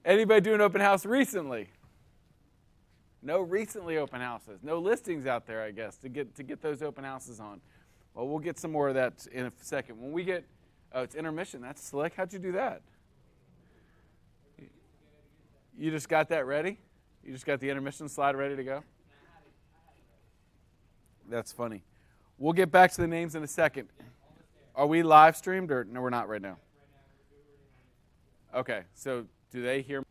Anybody do an open house recently? No recently open houses. No listings out there, I guess, to get those open houses on. Well, we'll get some more of that in a second. When we get, oh, it's intermission. That's slick. How'd you do that? You just got that ready? You just got the intermission slide ready to go? That's funny. We'll get back to the names in a second. Are we live streamed or no, we're not right now? Okay, so do they hear?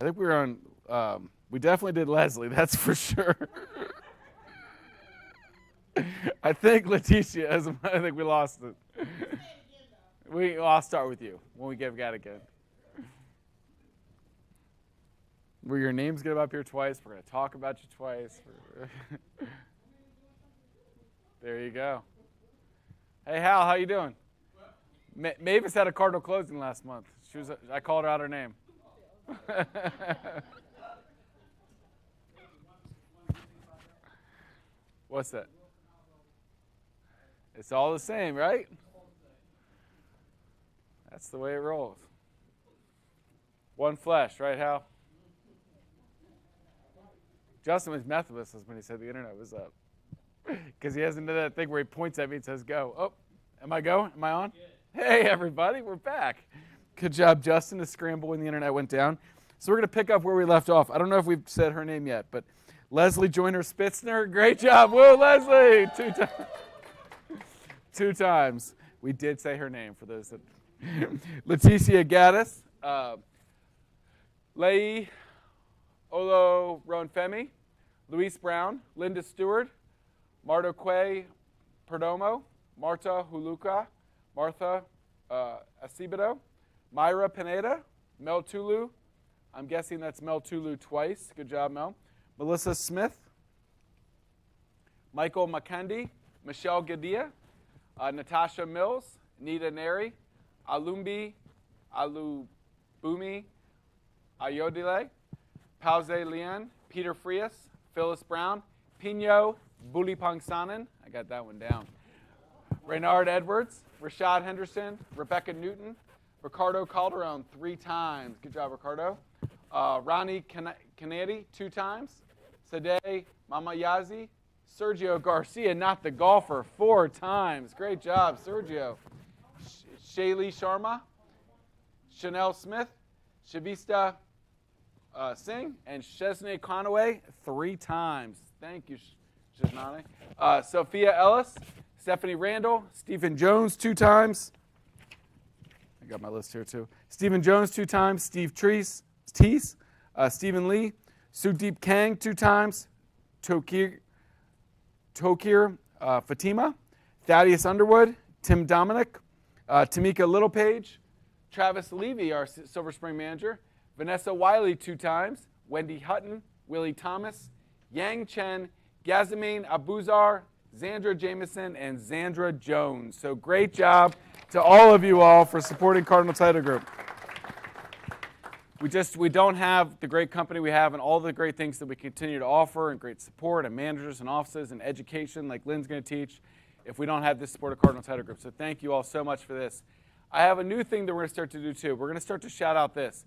I think we were on, we definitely did Leslie, that's for sure. I think Leticia, I think we lost it. I'll start with you when we give God again. Were your names going up here twice? We're going to talk about you twice. There you go. Hey, Hal, how you doing? Mavis had a Cardinal closing last month. I called her out her name. What's that? It's all the same, right? That's the way it rolls. One flesh, right, Hal? Justin was Methodist when he said the internet was up. Because he hasn't done that thing where he points at me and says, go. Oh, am I going? Am I on? Good. Hey, everybody, we're back. Good job, Justin. The scramble when the internet went down. So we're going to pick up where we left off. I don't know if we've said her name yet, but Leslie Joyner Spitzner. Great job. Woo, Leslie. 2 times. 2 times. We did say her name for those that. Leticia Gaddis. Lei Olo Ronfemi. Luis Brown. Linda Stewart. Mardoque Perdomo. Marta Huluka. Martha Acevedo. Myra Pineda. Mel Tulu. I'm guessing that's Mel Tulu twice. Good job, Mel. Melissa Smith. Michael McKendy. Michelle Gadia. Natasha Mills. Nita Neri. Alumbi. Alubumi. Ayodele. Pauze Lian. Peter Frias. Phyllis Brown. Pino Bulipangsanan. I got that one down. Reynard Edwards. Rashad Henderson. Rebecca Newton. Ricardo Calderon 3 times. Good job, Ricardo. Ronnie Canedi 2 times. Sadeh Mamayazi. Sergio Garcia, not the golfer, 4 times. Great job, Sergio. Shaylee Sharma. Chanel Smith. Shavista Singh. And Chesney Conaway 3 times. Thank you, Chesney. Sophia Ellis. Stephanie Randall. Stephen Jones 2 times. I got my list here too. Stephen Jones 2 times. Steve Teese. Stephen Lee. Sudeep Kang 2 times. Tokir Fatima. Thaddeus Underwood. Tim Dominic. Tamika Littlepage. Travis Levy, our Silver Spring manager. Vanessa Wiley 2 times. Wendy Hutton. Willie Thomas. Yang Chen. Gazamine Abuzar. Zandra Jameson. And Zandra Jones. So great job to all of you all for supporting Cardinal Title Group. We don't have the great company we have and all the great things that we continue to offer and great support and managers and offices and education like Lynn's going to teach if we don't have this support of Cardinal Title Group. So thank you all so much for this. I have a new thing that we're going to start to do too. We're going to start to shout out this.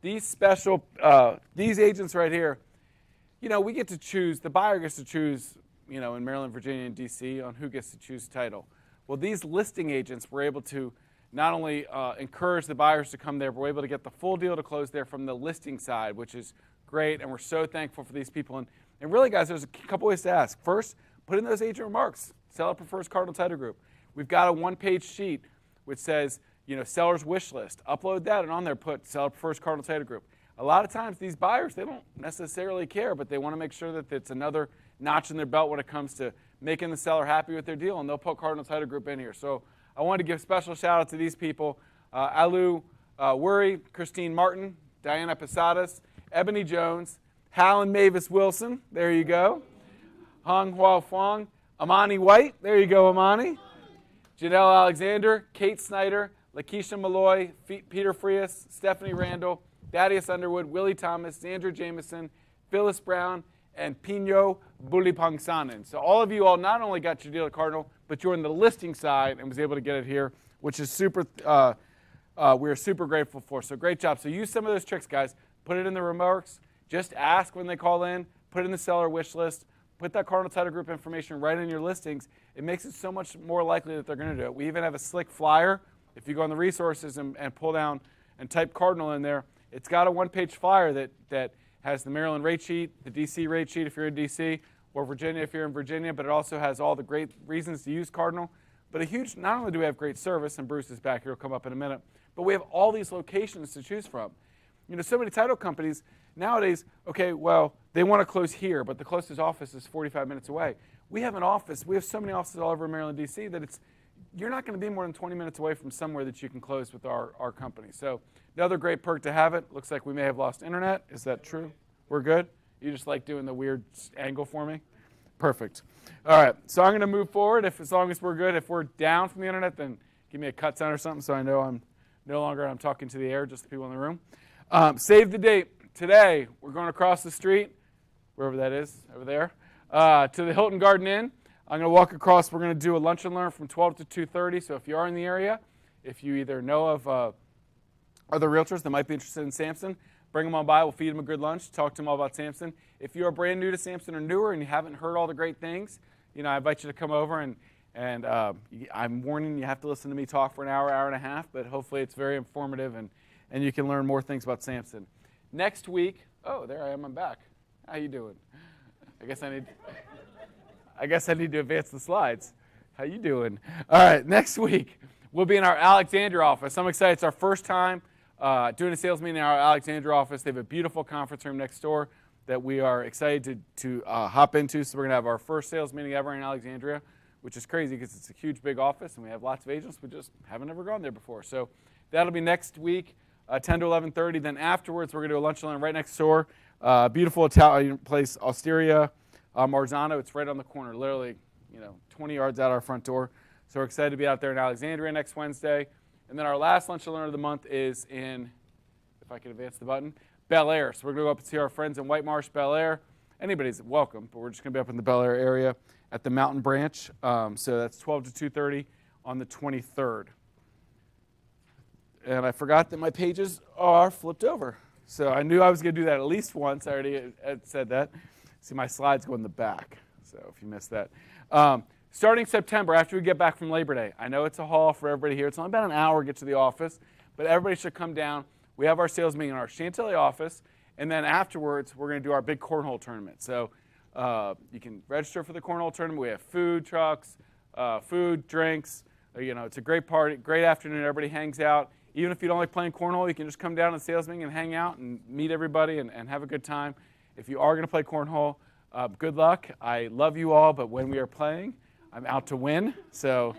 These special, these agents right here, we get to choose, the buyer gets to choose, in Maryland, Virginia, and D.C. on who gets to choose title. Well, these listing agents were able to not only encourage the buyers to come there, but we're able to get the full deal to close there from the listing side, which is great, and we're so thankful for these people. And really, guys, there's a couple ways to ask. First, put in those agent remarks. Seller prefers Cardinal Title Group. We've got a 1-page sheet which says, seller's wish list. Upload that, and on there put seller prefers Cardinal Title Group. A lot of times, these buyers, they don't necessarily care, but they want to make sure that it's another notch in their belt when it comes to making the seller happy with their deal, and they'll put Cardinal Title Group in here. So I wanted to give a special shout out to these people. Alu Worry, Christine Martin, Diana Posadas, Ebony Jones, Hal and Mavis Wilson, there you go. Hong Hua Fong, Amani White, there you go, Amani. Janelle Alexander, Kate Snyder, Lakeisha Malloy, Peter Frias, Stephanie Randall, Thaddeus Underwood, Willie Thomas, Sandra Jameson, Phyllis Brown, and Pino Bulipangsanan. So all of you all not only got your deal at Cardinal, but you're on the listing side and was able to get it here, which is super. We're super grateful for. So great job. So use some of those tricks, guys. Put it in the remarks. Just ask when they call in. Put it in the seller wish list. Put that Cardinal Title Group information right in your listings. It makes it so much more likely that they're going to do it. We even have a slick flyer. If you go on the resources and pull down and type Cardinal in there, it's got a 1-page flyer that has the Maryland rate sheet, the D.C. rate sheet if you're in D.C., or Virginia if you're in Virginia, but it also has all the great reasons to use Cardinal. But not only do we have great service, and Bruce is back here, he'll come up in a minute, but we have all these locations to choose from. So many title companies nowadays, okay, well, they want to close here, but the closest office is 45 minutes away. We have an office, we have so many offices all over Maryland, D.C., that you're not going to be more than 20 minutes away from somewhere that you can close with our company. So another great perk to have it. Looks like we may have lost internet. Is that true? We're good? You just like doing the weird angle for me? Perfect. All right, so I'm going to move forward as long as we're good. If we're down from the internet, then give me a cut sign or something so I know I'm talking to the air, just the people in the room. Save the date. Today, we're going across the street, wherever that is, over there, to the Hilton Garden Inn. I'm going to walk across. We're going to do a lunch and learn from 12 to 2:30. So if you are in the area, if you either know of other realtors that might be interested in Samson, bring them on by. We'll feed them a good lunch, talk to them all about Samson. If you are brand new to Samson or newer and you haven't heard all the great things, I invite you to come over, and I'm warning you have to listen to me talk for an hour, hour and a half, but hopefully it's very informative, and you can learn more things about Samson. Next week, oh, there I am, I'm back. How you doing? I guess I need to advance the slides. How you doing? All right, next week, we'll be in our Alexandria office. I'm excited. It's our first time doing a sales meeting in our Alexandria office. They have a beautiful conference room next door that we are excited to hop into. So we're going to have our first sales meeting ever in Alexandria, which is crazy because it's a huge, big office, and we have lots of agents. We just haven't ever gone there before. So that'll be next week, 10 to 11:30. Then afterwards, we're going to do a lunch and learn right next door. Beautiful Italian place, Osteria Marzano. It's right on the corner, literally 20 yards out our front door. So we're excited to be out there in Alexandria next Wednesday. And then our last lunch and learn of the month is in, if I can advance the button, Bel Air. So we're going to go up and see our friends in White Marsh, Bel Air. Anybody's welcome, but we're just going to be up in the Bel Air area at the Mountain Branch. So that's 12 to 2:30 on the 23rd. And I forgot that my pages are flipped over. So I knew I was going to do that at least once. I already had said that. See, my slides go in the back, so if you missed that. Starting September, after we get back from Labor Day, I know it's a haul for everybody here. It's only about an hour to get to the office, but everybody should come down. We have our sales meeting in our Chantilly office, and then afterwards, we're going to do our big cornhole tournament. So you can register for the cornhole tournament. We have food trucks, food, drinks. It's a great party, great afternoon. Everybody hangs out. Even if you don't like playing cornhole, you can just come down to the sales meeting and hang out and meet everybody and have a good time. If you are going to play cornhole, good luck. I love you all, but when we are playing, I'm out to win. So,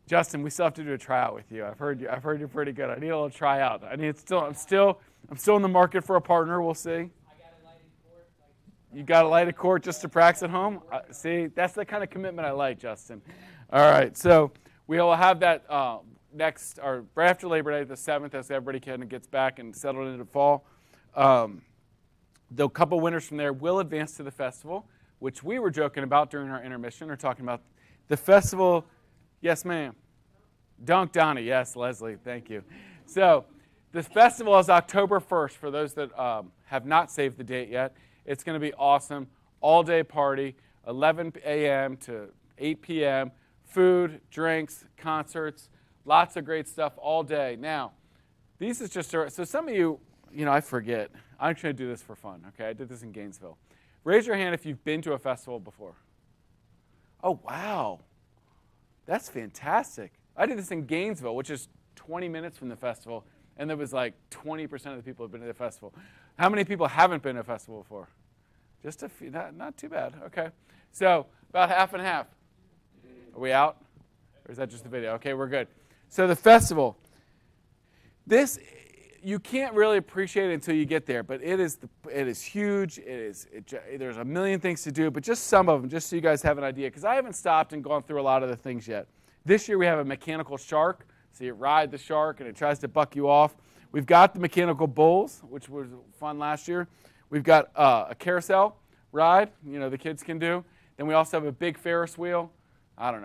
Justin, we still have to do a tryout with you. I've heard you're pretty good. I need a little tryout. I'm still in the market for a partner. We'll see. I got a lighted court. You got a lighted court just to practice at home? See, that's the kind of commitment I like, Justin. All right, so we will have that right after Labor Day, the 7th, as everybody kind of gets back and settled into fall. The couple winners from there will advance to the festival, which we were joking about during our intermission, or talking about the festival. Yes, ma'am. Dunk Donnie. Yes, Leslie. Thank you. So the festival is October 1st for those that have not saved the date yet. It's going to be awesome. All-day party, 11 a.m. to 8 p.m. Food, drinks, concerts, lots of great stuff all day. Now, these is just so some of you, I forget. I'm just going to do this for fun, okay? I did this in Gainesville. Raise your hand if you've been to a festival before. Oh, wow. That's fantastic. I did this in Gainesville, which is 20 minutes from the festival, and there was like 20% of the people have been to the festival. How many people haven't been to a festival before? Just a few. Not too bad. Okay. So about half and half. Are we out? Or is that just the video? Okay, we're good. So the festival. You can't really appreciate it until you get there, but it is huge. There's a million things to do, but just some of them, just so you guys have an idea, because I haven't stopped and gone through a lot of the things yet. This year we have a mechanical shark, so you ride the shark and it tries to buck you off. We've got the mechanical bulls, which was fun last year. We've got a carousel ride, the kids can do. Then we also have a big Ferris wheel,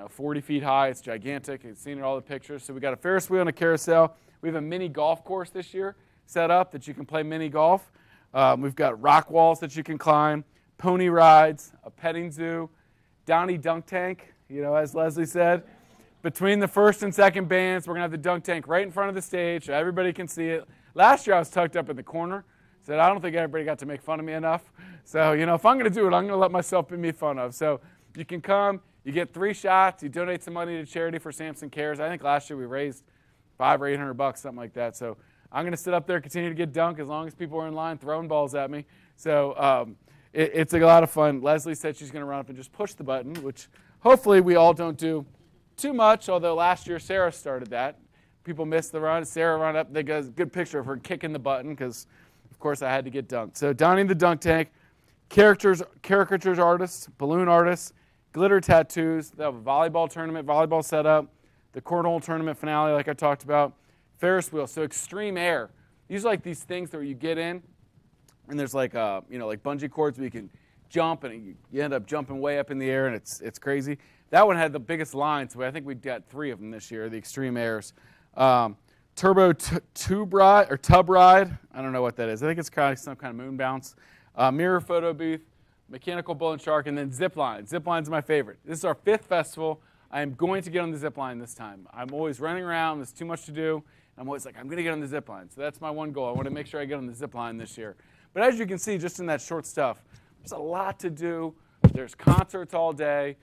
40 feet high. It's gigantic. You've seen it in all the pictures. So we got a Ferris wheel and a carousel. We have a mini golf course this year set up that you can play mini golf. We've got rock walls that you can climb, pony rides, a petting zoo, Donnie dunk tank, as Leslie said. Between the first and second bands, we're going to have the dunk tank right in front of the stage so everybody can see it. Last year I was tucked up in the corner. Said, I don't think everybody got to make fun of me enough. So, if I'm going to do it, I'm going to let myself be made fun of. So you can come, you get 3 shots, you donate some money to charity for Samson Cares. I think last year we raised $500 or $800, something like that. So I'm going to sit up there, continue to get dunked as long as people are in line throwing balls at me. So it's a lot of fun. Leslie said she's going to run up and just push the button, which hopefully we all don't do too much, although last year Sarah started that. People missed the run. Sarah ran up. They got a good picture of her kicking the button because, of course, I had to get dunked. So Donnie the dunk tank, caricatures artists, balloon artists, glitter tattoos. They have a volleyball tournament, volleyball setup, the cornhole tournament finale like I talked about, Ferris wheel, so extreme air. These are like these things that you get in, and there's like like bungee cords where you can jump, and you end up jumping way up in the air, and it's crazy. That one had the biggest line, so I think we got 3 of them this year, the extreme airs. Turbo tub ride. I don't know what that is. I think it's kind of some kind of moon bounce. Mirror photo booth, mechanical bull and shark, and then zip line. Zip line's my favorite. This is our 5th festival. I am going to get on the zip line this time. I'm always running around. There's too much to do. I'm always like, I'm going to get on the zip line. So that's my one goal. I want to make sure I get on the zip line this year. But as you can see, just in that short stuff, there's a lot to do. There's concerts all day,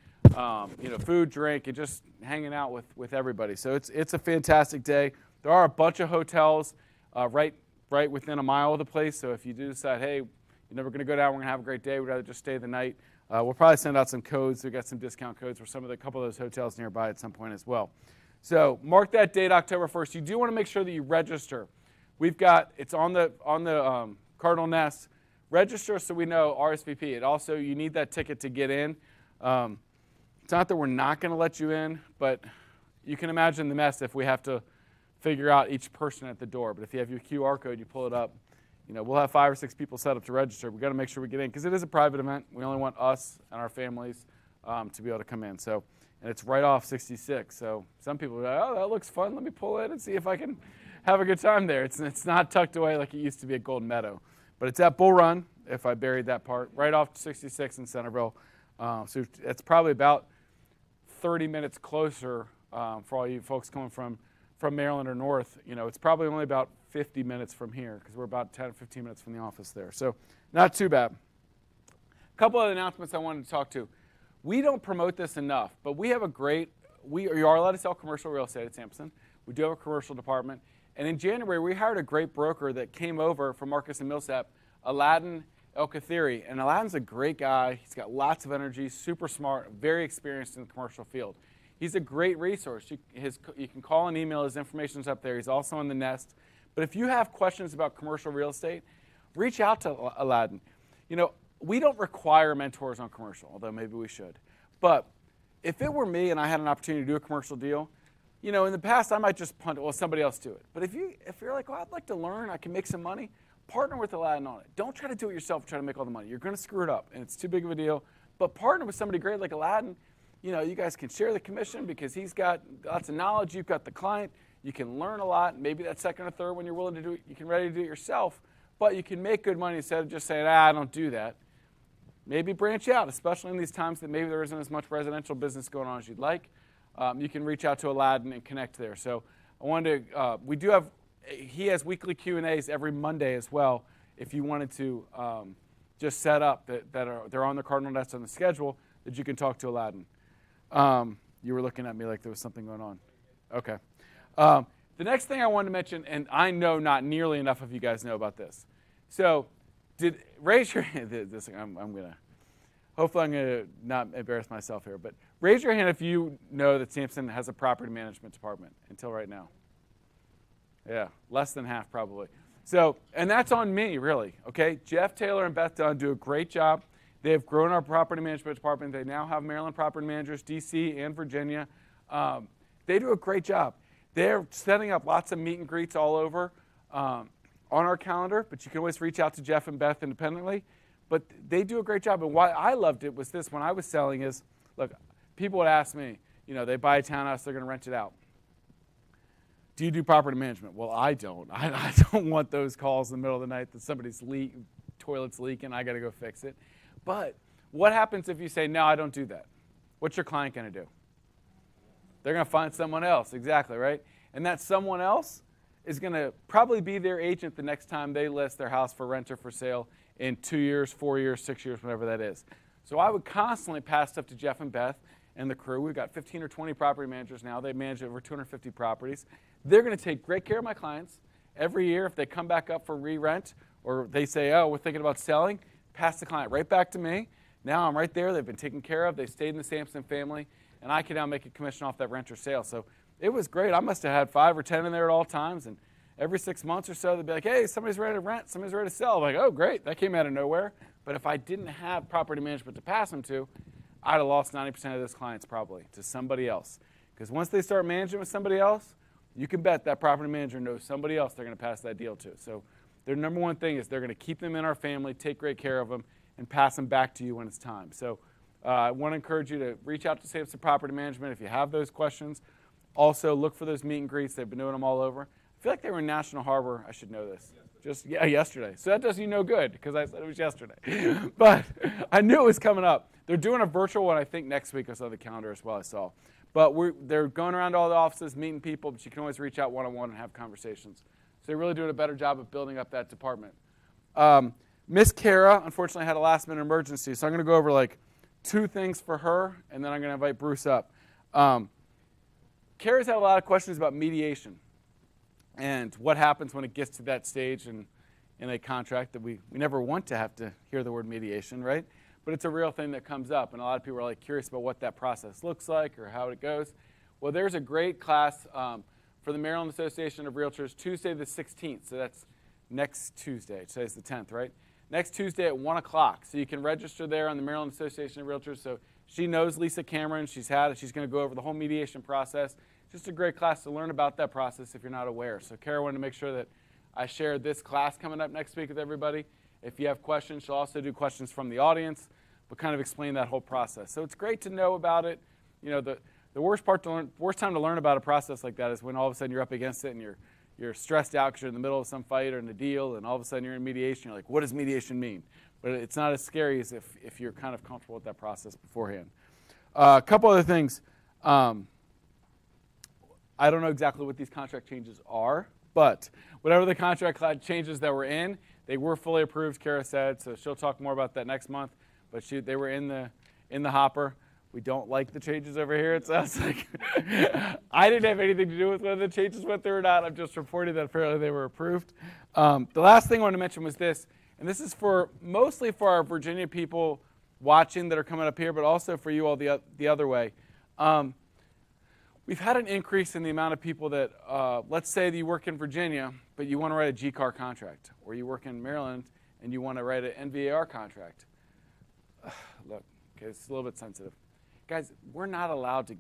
food, drink, and just hanging out with everybody. So it's a fantastic day. There are a bunch of hotels right within a mile of the place. So if you do decide, hey, you're never going to go down, we're going to have a great day, we'd rather just stay the night, we'll probably send out some codes. We've got some discount codes for a couple of those hotels nearby at some point as well. So mark that date, October 1st. You do want to make sure that you register. It's on the Cardinal Nest. Register so we know RSVP. You need that ticket to get in. It's not that we're not going to let you in, but you can imagine the mess if we have to figure out each person at the door. But if you have your QR code, you pull it up. We'll have 5 or 6 people set up to register. We've got to make sure we get in because it is a private event. We only want us and our families to be able to come in. And it's right off 66. So some people are like, oh, that looks fun. Let me pull in and see if I can have a good time there. It's not tucked away like it used to be at Golden Meadow. But it's at Bull Run, if I buried that part, right off 66 in Centerville. So it's probably about 30 minutes closer for all you folks coming from Maryland or north. It's probably only about 50 minutes from here because we're about 10 or 15 minutes from the office there. So not too bad. A couple of announcements I wanted to talk to. We don't promote this enough, but we have you are allowed to sell commercial real estate at Samson. We do have a commercial department. And in January, we hired a great broker that came over from Marcus and Millsap, Aladdin El-Kathiri. And Aladdin's a great guy. He's got lots of energy, super smart, very experienced in the commercial field. He's a great resource. You can call and email. His information's up there. He's also on the Nest. But if you have questions about commercial real estate, reach out to Aladdin. We don't require mentors on commercial, although maybe we should. But if it were me and I had an opportunity to do a commercial deal, in the past I might just punt it, well, somebody else do it. But if you're like, well, I'd like to learn, I can make some money, partner with Aladdin on it. Don't try to do it yourself and try to make all the money. You're going to screw it up, and it's too big of a deal. But partner with somebody great like Aladdin. You guys can share the commission because he's got lots of knowledge. You've got the client. You can learn a lot. Maybe that second or third when you're willing to do it, you can ready to do it yourself. But you can make good money instead of just saying, I don't do that. Maybe branch out, especially in these times that maybe there isn't as much residential business going on as you'd like. You can reach out to Aladdin and connect there. So I wanted to, he has weekly Q&As every Monday as well. If you wanted to just set up they're on the Cardinal Nest on the schedule, that you can talk to Aladdin. You were looking at me like there was something going on. Okay. The next thing I wanted to mention, and I know not nearly enough of you guys know about this. So raise your hand. Hopefully I'm going to not embarrass myself here, but raise your hand if you know that Samson has a property management department until right now. Yeah, less than half probably. So, and that's on me, really, okay? Jeff Taylor and Beth Dunn do a great job. They have grown our property management department. They now have Maryland property managers, D.C. and Virginia. They do a great job. They're setting up lots of meet and greets all over on our calendar, but you can always reach out to Jeff and Beth independently. But they do a great job. And why I loved it was this, when I was selling is, look, people would ask me, they buy a townhouse, they're going to rent it out. Do you do property management? Well, I don't. I don't want those calls in the middle of the night that somebody's toilet's leaking, I got to go fix it. But what happens if you say, no, I don't do that? What's your client going to do? They're going to find someone else, exactly, right? And that someone else is going to probably be their agent the next time they list their house for rent or for sale in 2 years, 4 years, 6 years, whatever that is. So I would constantly pass stuff to Jeff and Beth and the crew. We've got 15 or 20 property managers now. They manage over 250 properties. They're going to take great care of my clients. Every year, if they come back up for re-rent or they say, oh, we're thinking about selling, pass the client right back to me. Now I'm right there. They've been taken care of. They stayed in the Samson family, and I can now make a commission off that rent or sale. So it was great. I must have had 5 or 10 in there at all times, and every 6 months or so, they'd be like, hey, somebody's ready to rent, somebody's ready to sell. I'm like, oh, great. That came out of nowhere. But if I didn't have property management to pass them to, I'd have lost 90% of those clients probably to somebody else. Because once they start managing with somebody else, you can bet that property manager knows somebody else they're going to pass that deal to. So their number one thing is they're going to keep them in our family, take great care of them, and pass them back to you when it's time. So I want to encourage you to reach out to Samson Property Management if you have those questions. Also, look for those meet and greets. They've been doing them all over. I feel like they were in National Harbor. I should know this. Yes, Just yesterday. So that does you no good because I said it was yesterday. But I knew it was coming up. They're doing a virtual one, I think, next week. I saw the calendar as well, I saw. But they're going around to all the offices, meeting people, but you can always reach out one-on-one and have conversations. So they're really doing a better job of building up that department. Miss Kara, unfortunately, had a last-minute emergency, so I'm going to go over like 2 things for her, and then I'm going to invite Bruce up. Kara's had a lot of questions about mediation and what happens when it gets to that stage in a contract that we never want to have to hear the word mediation, right? But it's a real thing that comes up, and a lot of people are like curious about what that process looks like or how it goes. Well, there's a great class for the Maryland Association of Realtors Tuesday the 16th, so that's next Tuesday. Today's the 10th, right? Next Tuesday at 1 o'clock. So you can register there on the Maryland Association of Realtors. So she knows Lisa Cameron. She's had it. She's going to go over the whole mediation process. Just a great class to learn about that process if you're not aware. So Kara wanted to make sure that I shared this class coming up next week with everybody. If you have questions, she'll also do questions from the audience, but kind of explain that whole process. So it's great to know about it. You know, the worst time to learn about a process like that is when all of a sudden you're up against it and you're stressed out because you're in the middle of some fight or in a deal, and all of a sudden you're in mediation. You're like, what does mediation mean? But it's not as scary as if you're kind of comfortable with that process beforehand. A couple other things. I don't know exactly what these contract changes are, but whatever the contract changes that were in, they were fully approved, Kara said, so she'll talk more about that next month. But they were in the hopper. We don't like the changes over here, it sounds like. I didn't have anything to do with whether the changes went through or not. I'm just reporting that apparently they were approved. The last thing I wanted to mention was this, and this is mostly for our Virginia people watching that are coming up here, but also for you all the other way. We've had an increase in the amount of people that, let's say that you work in Virginia, but you want to write a GCAR contract, or you work in Maryland and you want to write an NVAR contract. Look, okay, it's a little bit sensitive. Guys, we're not allowed to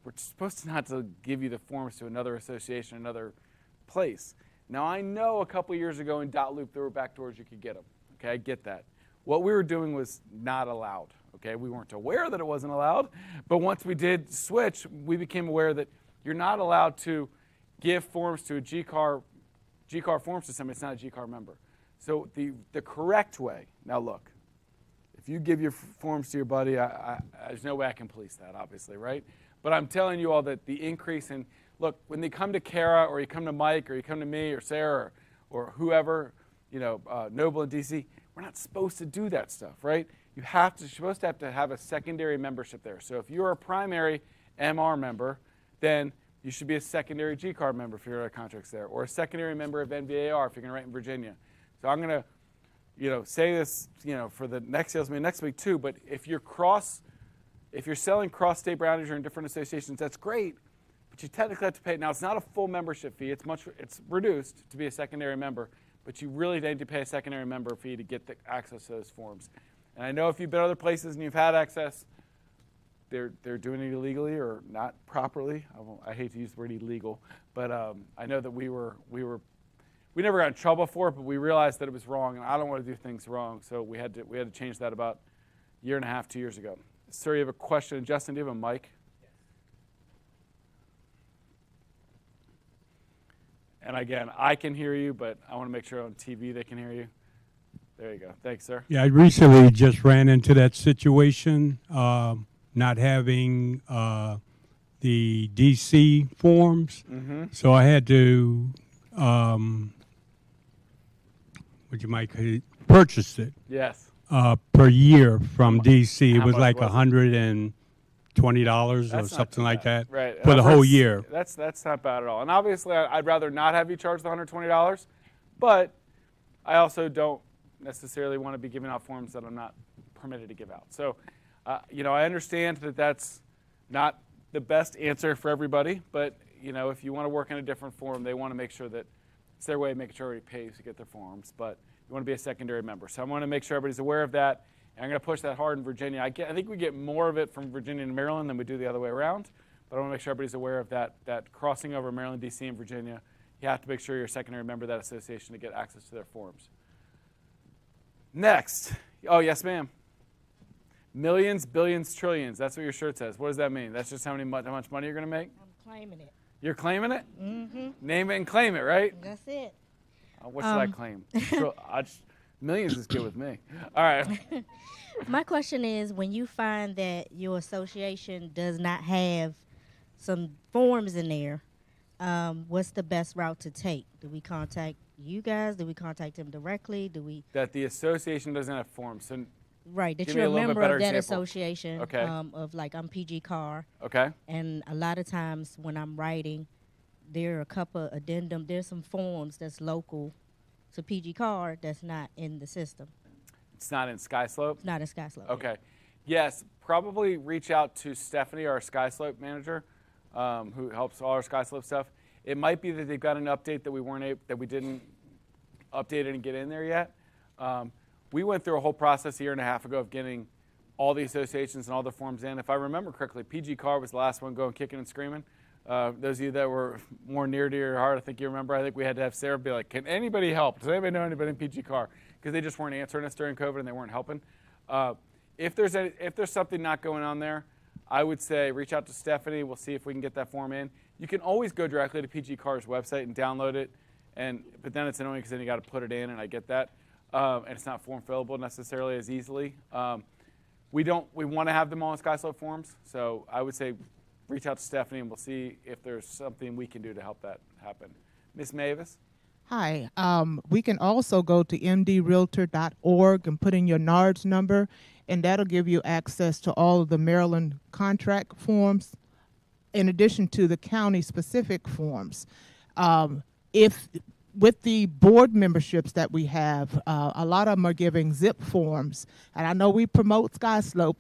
we're supposed to not to give you the forms to another association, another place. Now, I know a couple years ago in .loop there were back doors you could get them. Okay, I get that. What we were doing was not allowed. Okay, we weren't aware that it wasn't allowed, but once we did switch, we became aware that you're not allowed to give forms to a GCAR forms to somebody that's not a GCAR member. So the correct way, now look, if you give your forms to your buddy, there's no way I can police that, obviously, right? But I'm telling you all that the increase in, look, when they come to Kara or you come to Mike or you come to me or Sarah or whoever, you know, Noble in DC, we're not supposed to do that stuff, right? You're supposed to have a secondary membership there. So if you're a primary MR member, then you should be a secondary GCAR member if you're at contracts there, or a secondary member of NVAR if you're going to write in Virginia. So I'm going to, you know, say this, you know, for the next sales meeting next week too. But if you're selling cross-state boundaries or in different associations, that's great. But you technically have to pay. Now it's not a full membership fee. It's reduced to be a secondary member, but you really need to pay a secondary member fee to get the access to those forms. And I know if you've been other places and you've had access, they're doing it illegally or not properly. I hate to use the word illegal, but I know that we never got in trouble for it, but we realized that it was wrong, and I don't want to do things wrong, so we had to change that about a year and a half, 2 years ago. Sir, you have a question. Justin, do you have a mic? Yes. And again, I can hear you, but I want to make sure on TV they can hear you. There you go. Thanks, sir. Yeah, I recently just ran into that situation, not having the DC forms. Mm-hmm. So I had to, purchase it. Yes. Per year from DC. It was like $120 or something like that, right, for the whole year. That's not bad at all. And obviously, I'd rather not have you charge the $120, but I also don't necessarily want to be giving out forms that I'm not permitted to give out. So, you know, I understand that that's not the best answer for everybody, but, you know, if you want to work in a different form, they want to make sure that it's their way of making sure everybody pays to get their forms, but you want to be a secondary member. So I want to make sure everybody's aware of that, and I'm going to push that hard in Virginia. I think we get more of it from Virginia and Maryland than we do the other way around, but I want to make sure everybody's aware of that crossing over Maryland, D.C., and Virginia. You have to make sure you're a secondary member of that association to get access to their forms. Next. Oh, yes, ma'am. Millions, billions, trillions. That's what your shirt says. What does that mean? That's just how much money you're going to make? I'm claiming it. You're claiming it? Mm-hmm. Name it and claim it, right? That's it. What should I claim? Millions is good with me. All right. My question is, when you find that your association does not have some forms in there, what's the best route to take? Do we contact you guys? Do we contact them directly? That the association doesn't have forms. So Right, that give me you're a a little bit member better of that example. association. Okay. Of like, I'm PG Car. Okay. And a lot of times when I'm writing, there are a couple addendum. There's some forms that's local to PG Car that's not in the system. It's not in Skyslope? It's not in Skyslope. Okay. Yes, probably reach out to Stephanie, our Skyslope manager, who helps all our Skyslope stuff. It might be that they've got an update that we didn't update it and get in there yet. We went through a whole process a year and a half ago of getting all the associations and all the forms in. If I remember correctly, PG Car was the last one going kicking and screaming. Those of you that were more near to your heart, I think you remember, I think we had to have Sarah be like, can anybody help? Does anybody know anybody in PG Car? Because they just weren't answering us during COVID and they weren't helping. If there's something not going on there, I would say reach out to Stephanie. We'll see if we can get that form in. You can always go directly to PG Car's website and download it, but then it's annoying because then you got to put it in, and I get that. And it's not form fillable necessarily as easily. We want to have them all in Skyslope forms, so I would say reach out to Stephanie and we'll see if there's something we can do to help that happen. Ms. Mavis? Hi. We can also go to mdrealtor.org and put in your NARDS number, and that'll give you access to all of the Maryland contract forms in addition to the county-specific forms. With the board memberships that we have, a lot of them are giving zip forms, and I know we promote Skyslope,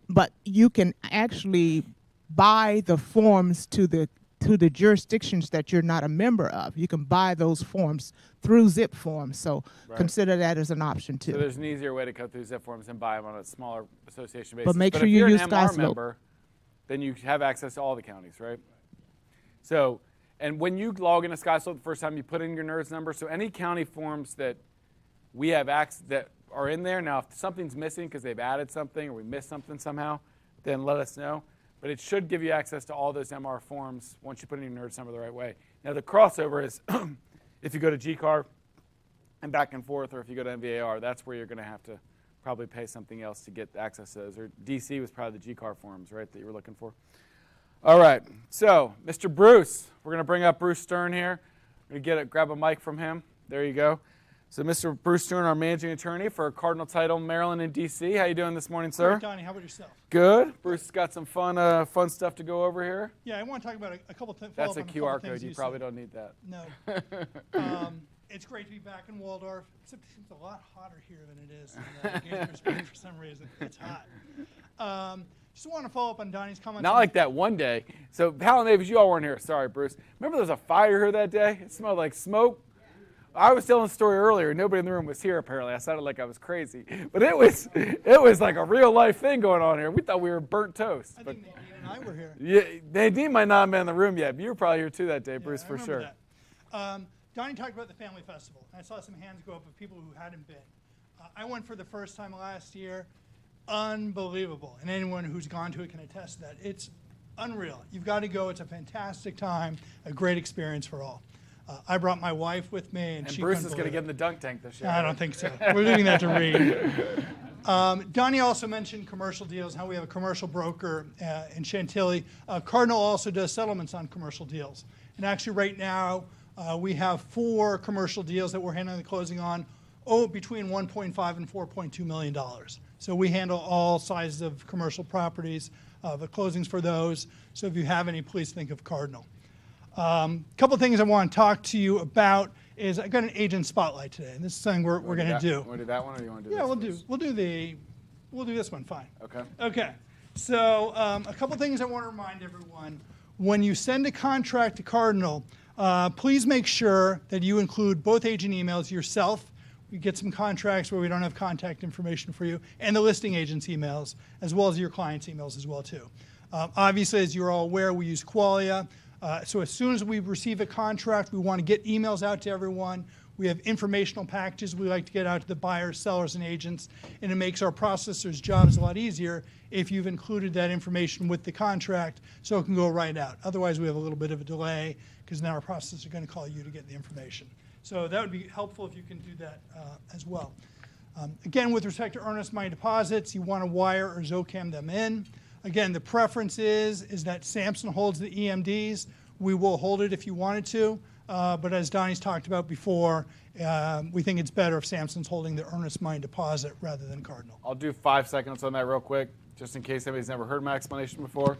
but you can actually buy the forms to the jurisdictions that you're not a member of. You can buy those forms through zip forms, so consider that as an option too. So there's an easier way to go through zip forms and buy them on a smaller association basis. But make sure if you you're use an MR Skyslope. member, then you have access to all the counties, right? So, and when you log into Skyslope the first time, you put in your NERDS number. So any county forms that we have access that are in there, now if something's missing because they've added something or we missed something somehow, then let us know. But it should give you access to all those MR forms once you put in your NERDS number the right way. Now the crossover is if you go to GCAR and back and forth, or if you go to MVAR, that's where you're going to have to probably pay something else to get access to those. Or DC was probably the GCAR forms, right, that you were looking for. All right, so Mr. Bruce, we're going to bring up Bruce Stern here. We're going to grab a mic from him. There you go. So Mr. Bruce Stern, our managing attorney for Cardinal Title, Maryland and DC. How you doing this morning, sir? Good, Donnie. How about yourself? Good. Bruce has got some fun stuff to go over here. Yeah, I want to talk about a couple of things. That's a QR code. You probably don't need that. No. It's great to be back in Waldorf. Except it seems a lot hotter here than it is in Gaithersburg for some reason. It's hot. Just want to follow up on Donnie's comments. Not like that one day. So, Hal and Mavis, you all weren't here. Sorry, Bruce. Remember there was a fire here that day? It smelled like smoke. I was telling a story earlier. Nobody in the room was here, apparently. I sounded like I was crazy. But it was like a real-life thing going on here. We thought we were burnt toast. I think Nadine and I were here. Yeah, Nadine might not have been in the room yet, but you were probably here too that day, Bruce, for sure. That. Donnie talked about the family festival. I saw some hands go up of people who hadn't been. I went for the first time last year. Unbelievable. And anyone who's gone to it can attest to that. It's unreal. You've got to go. It's a fantastic time, a great experience for all. I brought my wife with me, and she Bruce is couldn't going to believe get in the dunk tank this year. I don't think so. We're leaving that to Reed. Donnie also mentioned commercial deals, how we have a commercial broker in Chantilly. Cardinal also does settlements on commercial deals. And actually right now we have 4 commercial deals that we're handling the closing on, between $1.5 and $4.2 million. So we handle all sizes of commercial properties, the closings for those. So if you have any, please think of Cardinal. Couple things I want to talk to you about is I got an agent spotlight today, and this is something we're going to do. Want to do that one, or you want to do Yeah, this? we'll do this one. Fine. Okay. Okay. So a couple things I want to remind everyone: when you send a contract to Cardinal, please make sure that you include both agent emails, yourself. We get some contracts where we don't have contact information for you, and the listing agent's emails, as well as your client's emails as well too. Obviously, as you're all aware, we use Qualia. So as soon as we receive a contract, we want to get emails out to everyone. We have informational packages we like to get out to the buyers, sellers, and agents, and it makes our processors' jobs a lot easier if you've included that information with the contract so it can go right out. Otherwise, we have a little bit of a delay because now our processors are going to call you to get the information. So that would be helpful if you can do that as well. Again, with respect to earnest money deposits, you want to wire or Zocam them in. Again, the preference is that Samson holds the EMDs. We will hold it if you wanted to, but as Donnie's talked about before, we think it's better if Samson's holding the earnest money deposit rather than Cardinal. I'll do 5 seconds on that real quick, just in case anybody's never heard my explanation before.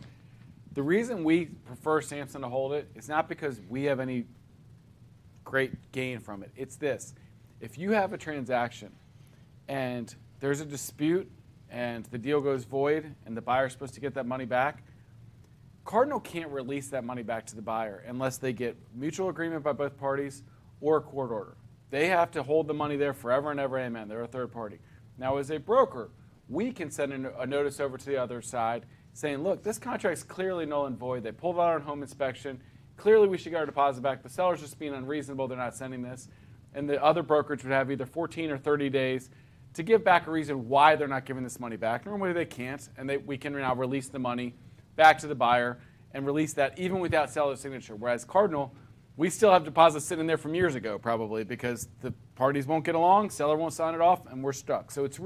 The reason we prefer Samson to hold it is not because we have any great gain from it. It's this. If you have a transaction and there's a dispute and the deal goes void and the buyer's supposed to get that money back, Cardinal can't release that money back to the buyer unless they get mutual agreement by both parties or a court order. They have to hold the money there forever and ever, amen. They're a third party. Now, as a broker, we can send a notice over to the other side saying, look, this contract's clearly null and void. They pulled out on home inspection. Clearly, we should get our deposit back. The seller's just being unreasonable. They're not sending this. And the other brokerage would have either 14 or 30 days to give back a reason why they're not giving this money back. Normally, they can't, and we can now release the money back to the buyer and release that even without seller's signature. Whereas Cardinal, we still have deposits sitting there from years ago probably because the parties won't get along, seller won't sign it off, and we're stuck. So it's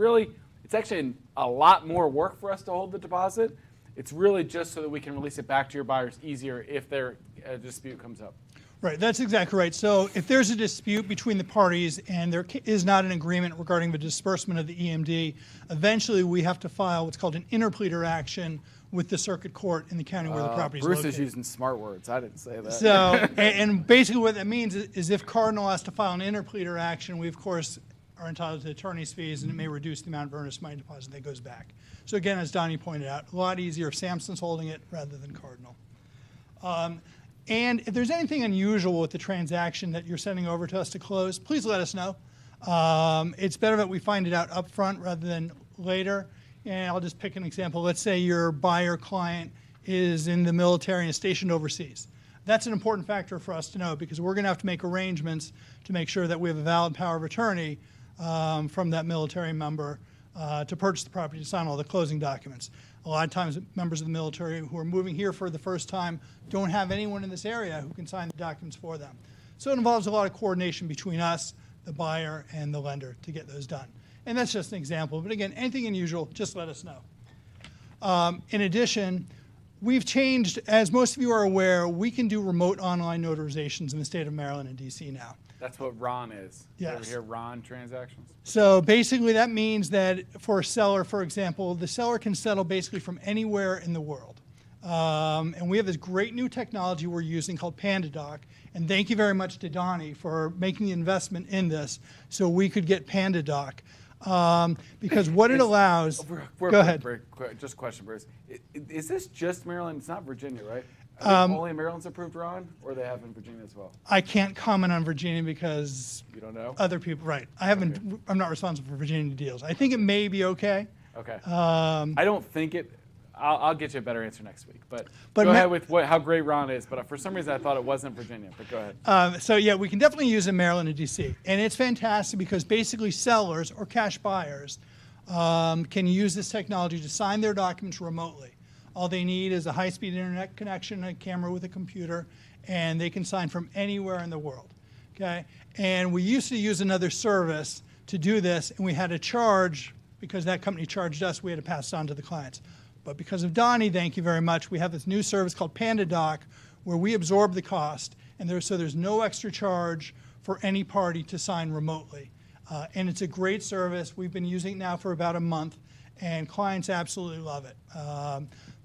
actually a lot more work for us to hold the deposit. It's really just so that we can release it back to your buyers easier if a dispute comes up. Right, that's exactly right. So if there's a dispute between the parties and there is not an agreement regarding the disbursement of the EMD, eventually we have to file what's called an interpleader action with the circuit court in the county where the property is located. Bruce is using smart words. I didn't say that. So, and basically what that means is if Cardinal has to file an interpleader action, we of course are entitled to attorney's fees, and it may reduce the amount of earnest money deposit that goes back. So again, as Donnie pointed out, a lot easier if Samson's holding it rather than Cardinal. And if there's anything unusual with the transaction that you're sending over to us to close, please let us know. It's better that we find it out up front rather than later. And I'll just pick an example. Let's say your buyer client is in the military and is stationed overseas. That's an important factor for us to know because we're going to have to make arrangements to make sure that we have a valid power of attorney from that military member to purchase the property, to sign all the closing documents. A lot of times members of the military who are moving here for the first time don't have anyone in this area who can sign the documents for them. So it involves a lot of coordination between us, the buyer, and the lender to get those done. And that's just an example. But again, anything unusual, just let us know. In addition, we've changed, as most of you are aware, we can do remote online notarizations in the state of Maryland and DC now. That's what RON is. Yes. You ever hear RON transactions? So basically that means that for a seller, for example, the seller can settle basically from anywhere in the world. And we have this great new technology we're using called PandaDoc. And thank you very much to Donnie for making the investment in this so we could get PandaDoc. Because what it allows, go ahead. Just a question, Bruce. Is this just Maryland? It's not Virginia, right? Only Maryland's approved RON, or they have in Virginia as well? I can't comment on Virginia because you don't know other people. Right, I haven't. Okay. I'm not responsible for Virginia deals. I think it may be okay. Okay. I don't think it. I'll get you a better answer next week. But go ahead with how great RON is. But for some reason, I thought it wasn't Virginia. But go ahead. So yeah, we can definitely use it in Maryland and DC, and it's fantastic because basically sellers or cash buyers can use this technology to sign their documents remotely. All they need is a high-speed internet connection, a camera with a computer, and they can sign from anywhere in the world. Okay? And we used to use another service to do this, and we had to charge, because that company charged us, we had to pass it on to the clients. But because of Donnie, thank you very much, we have this new service called PandaDoc, where we absorb the cost, and there's no extra charge for any party to sign remotely. And it's a great service. We've been using it now for about a month, and clients absolutely love it.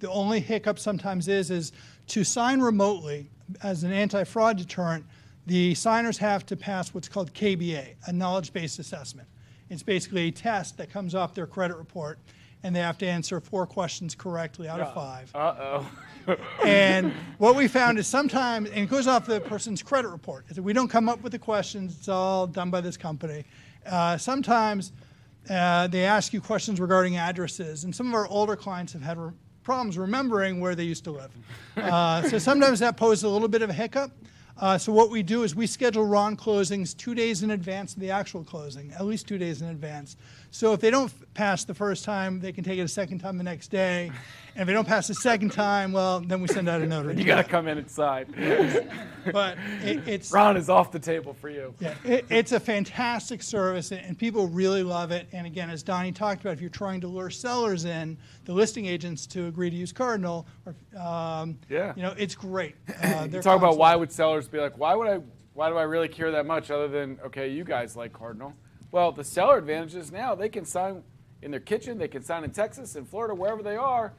The only hiccup sometimes is to sign remotely as an anti-fraud deterrent, the signers have to pass what's called KBA, a knowledge-based assessment. It's basically a test that comes off their credit report, and they have to answer 4 questions correctly out of 5. Uh-oh. And what we found is sometimes, and it goes off the person's credit report, is that we don't come up with the questions, it's all done by this company. Sometimes they ask you questions regarding addresses, and some of our older clients have had problems remembering where they used to live. So sometimes that poses a little bit of a hiccup. So what we do is we schedule RON closings 2 days in advance of the actual closing, at least 2 days in advance. So if they don't pass the first time, they can take it a second time the next day. And if they don't pass the second time, well, then we send out a note. You got to come in and sign. But it's Ron is off the table for you. yeah, it's a fantastic service, and people really love it. And again, as Donnie talked about, if you're trying to lure sellers in, the listing agents to agree to use Cardinal, or, Yeah. you know, it's great. You talk about why would sellers be like, why do I really care that much other than, okay, you guys like Cardinal? Well, the seller advantage is now they can sign in their kitchen, they can sign in Texas, in Florida, wherever they are.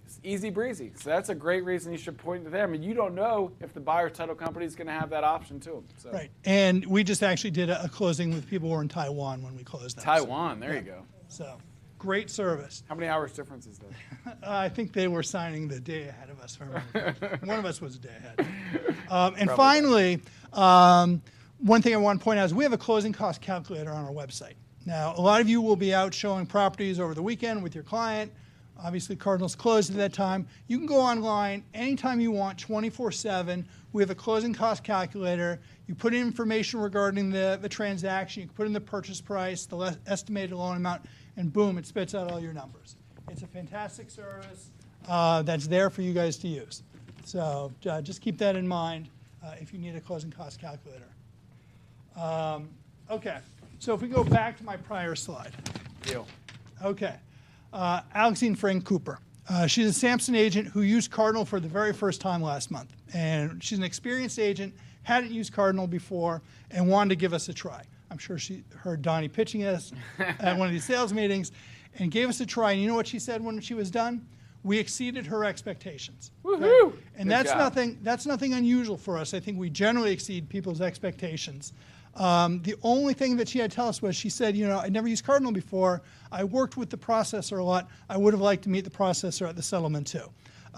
It's easy breezy. So that's a great reason you should point to them. And you don't know if the buyer title company is going to have that option to them. So. Right. And we just actually did a closing with people who were in Taiwan when we closed that. Taiwan, there you go. So great service. How many hours difference is that? I think they were signing the day ahead of us. One of us was a day ahead. And finally, one thing I want to point out is we have a closing cost calculator on our website. Now, a lot of you will be out showing properties over the weekend with your client. Obviously, Cardinal's closed at that time. You can go online anytime you want, 24/7. We have a closing cost calculator. You put in information regarding the transaction. You can put in the purchase price, the estimated loan amount, and boom, it spits out all your numbers. It's a fantastic service that's there for you guys to use. So just keep that in mind if you need a closing cost calculator. Okay, so if we go back to my prior slide. Deal. Okay. Alexine Frank Cooper. She's a Samson agent who used Cardinal for the very first time last month. And she's an experienced agent, hadn't used Cardinal before, and wanted to give us a try. I'm sure she heard Donnie pitching us at one of these sales meetings and gave us a try. And you know what she said when she was done? We exceeded her expectations. Woohoo! Okay? And Good that's job. nothing unusual for us. I think we generally exceed people's expectations. The only thing that she had to tell us was she said, you know, I never used Cardinal before. I worked with the processor a lot. I would have liked to meet the processor at the settlement too.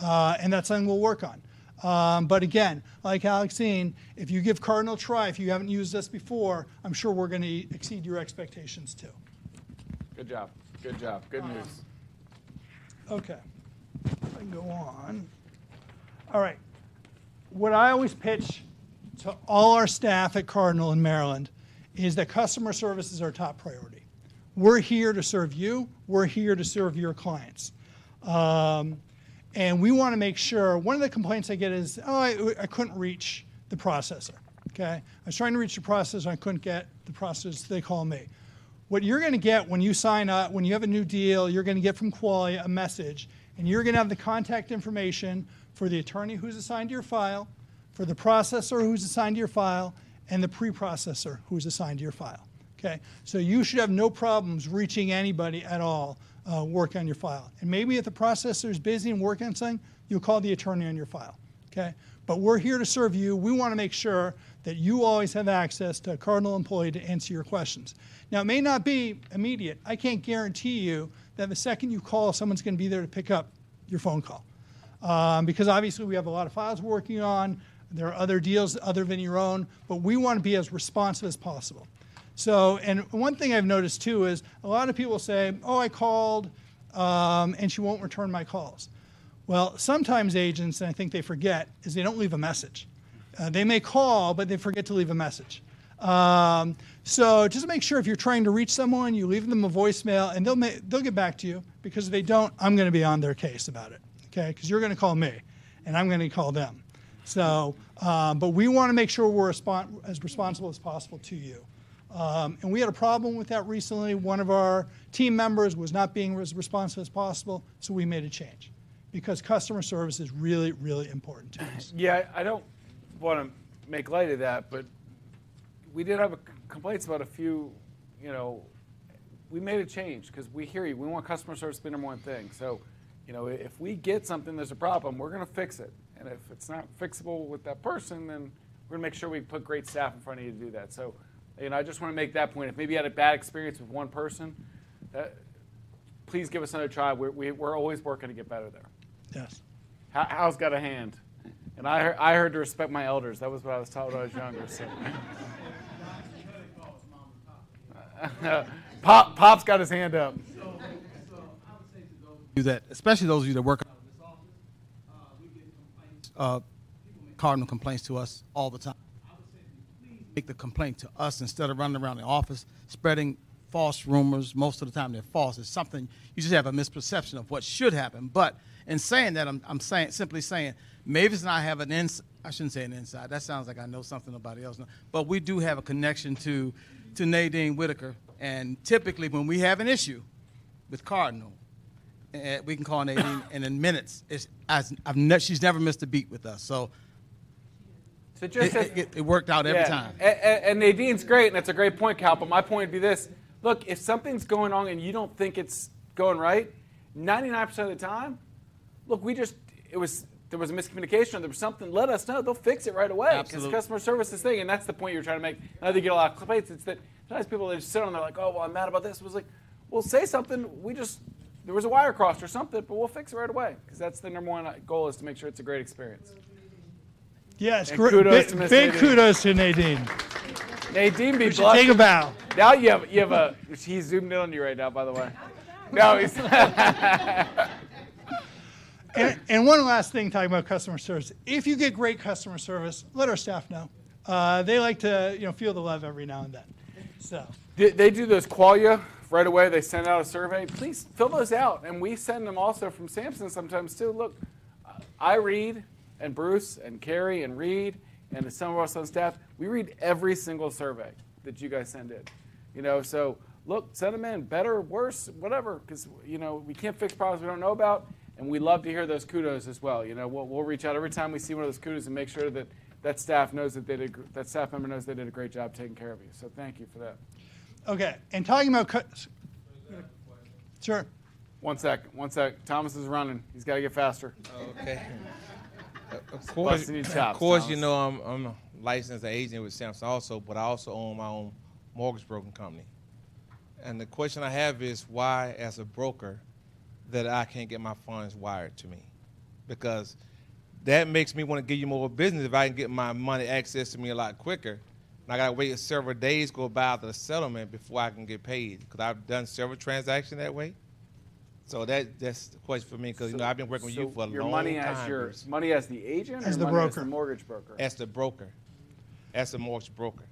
And that's something we'll work on. But again, like Alexine, if you give Cardinal a try, if you haven't used us before, I'm sure we're going to exceed your expectations too. Good job. Good job. Good news. Okay. I can go on. All right. What I always pitch to all our staff at Cardinal in Maryland is that customer service is our top priority. We're here to serve you. We're here to serve your clients. And we want to make sure, one of the complaints I get is, oh, I couldn't reach the processor. Okay? I was trying to reach the processor, I couldn't get the processor, they call me. What you're going to get when you sign up, when you have a new deal, you're going to get from Qualia a message, and you're going to have the contact information for the attorney who's assigned to your file, for the processor who's assigned to your file, and the pre-processor who's assigned to your file. Okay? So you should have no problems reaching anybody at all working on your file. And maybe if the processor is busy and working on something, you'll call the attorney on your file. Okay? But we're here to serve you. We want to make sure that you always have access to a Cardinal employee to answer your questions. Now, it may not be immediate. I can't guarantee you that the second you call, someone's going to be there to pick up your phone call. Because obviously we have a lot of files we're working on. There are other deals other than your own, but we want to be as responsive as possible. So, and one thing I've noticed too is a lot of people say, oh, I called and she won't return my calls. Well, sometimes agents, and I think they forget, is they don't leave a message. They may call, but they forget to leave a message. So just make sure if you're trying to reach someone, you leave them a voicemail, and they'll get back to you, because if they don't, I'm going to be on their case about it, okay? Because you're going to call me, and I'm going to call them. So, but we want to make sure we're as responsible as possible to you. And we had a problem with that recently. One of our team members was not being as responsive as possible, so we made a change, because customer service is really, really important to us. Yeah, I don't want to make light of that, but we did have complaints about a few, we made a change because we hear you. We want customer service to be the number one thing. So, if we get something, there's a problem, we're going to fix it. And if it's not fixable with that person, then we're going to make sure we put great staff in front of you to do that. So, I just want to make that point. If maybe you had a bad experience with one person, please give us another try. We're always working to get better there. Yes. Hal's got a hand. And I heard to respect my elders. That was what I was taught when I was younger. So. Pop's got his hand up. So I would say to those of you that, especially those of you that work out of this office, we get complaints. People make Cardinal complaints to us all the time. I would say please make the complaint to us instead of running around the office spreading false rumors. Most of the time they're false. It's something, you just have a misperception of what should happen. But in saying that, I'm simply saying, Mavis and I have I shouldn't say an inside. That sounds like I know something nobody else knows. But we do have a connection to Nadine Whitaker. And typically when we have an issue with Cardinal, we can call Nadine, and in minutes, she's never missed a beat with us. So just it worked out every time. And Nadine's great, and that's a great point, Cal. But my point would be this. Look, if something's going on and you don't think it's going right, 99% of the time, look, there was a miscommunication or there was something, let us know. They'll fix it right away. Because customer service is the thing, and that's the point you're trying to make. Now they get a lot of complaints. It's that sometimes people, they just sit on there like, oh, well, I'm mad about this. It was like, well, say something. There was a wire crossed or something, but we'll fix it right away. Because that's the number one goal, is to make sure it's a great experience. Yes, big kudos to Nadine. Nadine, be blushing. Take a bow. Now you have he's zoomed in on you right now, by the way. No, he's. And one last thing, talking about customer service. If you get great customer service, let our staff know. They like to, feel the love every now and then. So they do those qualia right away. They send out a survey. Please fill those out, and we send them also from Samson sometimes too. Look, I read, and Bruce and Carrie and Reed and some of us on staff, we read every single survey that you guys send in. So look, send them in, better, worse, whatever, because we can't fix problems we don't know about, and we love to hear those kudos as well. We'll reach out every time we see one of those kudos and make sure that staff knows that staff member knows they did a great job taking care of you. So thank you for that. Okay, and talking about sure. One sec. Thomas is running. He's got to get faster. Okay. Of course, I'm a licensed agent with Samson also, but I also own my own mortgage broking company. And the question I have is why, as a broker, that I can't get my funds wired to me? Because that makes me want to give you more business if I can get my money access to me a lot quicker. And I got to wait several days go by after the settlement before I can get paid, because I've done several transactions that way. So that's the question for me, because I've been working with you for a long time. Your money as the agent, as or the money broker, as the mortgage broker? As the broker, as the mortgage broker.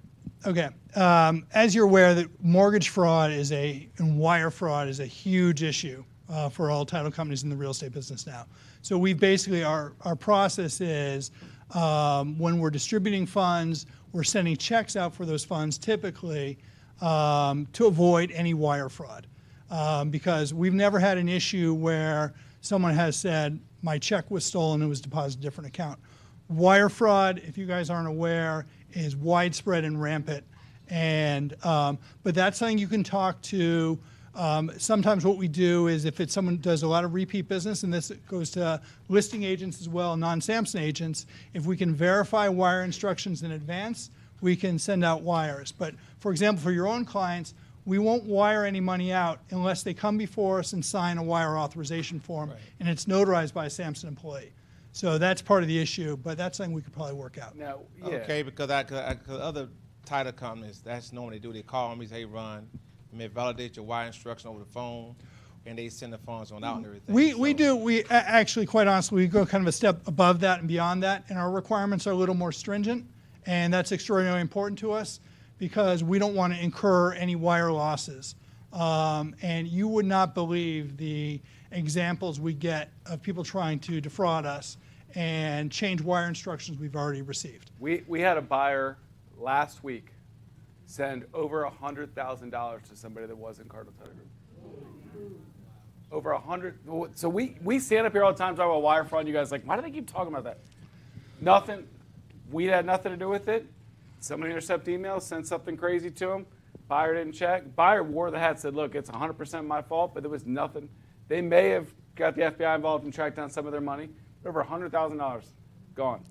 Okay, as you're aware, that mortgage fraud and wire fraud is a huge issue for all title companies in the real estate business now. So we basically our process is when we're distributing funds, we're sending checks out for those funds typically to avoid any wire fraud. Because we've never had an issue where someone has said, my check was stolen and it was deposited in a different account. Wire fraud, if you guys aren't aware, is widespread and rampant. And but that's something you can talk to. Sometimes what we do is if it's someone does a lot of repeat business, and this goes to listing agents as well, non-Samson agents, if we can verify wire instructions in advance, we can send out wires. But for example, for your own clients, we won't wire any money out unless they come before us and sign a wire authorization form, and it's notarized by a Samson employee. So that's part of the issue, but that's something we could probably work out. Now, yeah. Okay, because other title companies, that's normally do. They call me, say, hey, Ron, you may validate your wire instruction over the phone, and they send the funds on out and everything. We actually, quite honestly, we go kind of a step above that and beyond that, and our requirements are a little more stringent, and that's extraordinarily important to us, because we don't want to incur any wire losses. And you would not believe the examples we get of people trying to defraud us and change wire instructions we've already received. We had a buyer last week send over $100,000 to somebody that wasn't Cardinal Title Group. Over 100. So we stand up here all the time talking about wire fraud. You guys are like, why do they keep talking about that? Nothing. We had nothing to do with it. Somebody intercepted emails, sent something crazy to them. Buyer didn't check. Buyer wore the hat, said, look, it's 100% my fault, but there was nothing. They may have got the FBI involved and tracked down some of their money. Over $100,000 gone.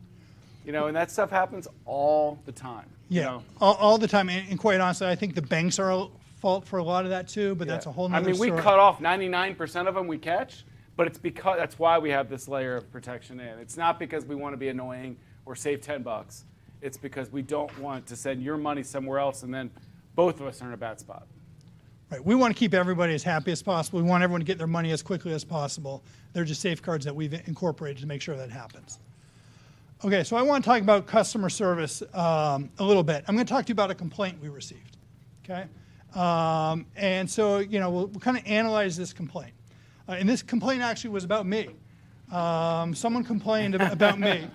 And that stuff happens all the time. Yeah, all the time. And quite honestly, I think the banks are at fault for a lot of that too, but that's a whole nother story. We cut off 99% of them we catch, but it's because that's why we have this layer of protection in. It's not because we want to be annoying or save $10. It's because we don't want to send your money somewhere else and then both of us are in a bad spot. Right. We want to keep everybody as happy as possible. We want everyone to get their money as quickly as possible. They're just safeguards that we've incorporated to make sure that happens. Okay, so I want to talk about customer service a little bit. I'm going to talk to you about a complaint we received. Okay, And so, we'll kind of analyze this complaint. And this complaint actually was about me. Someone complained about me.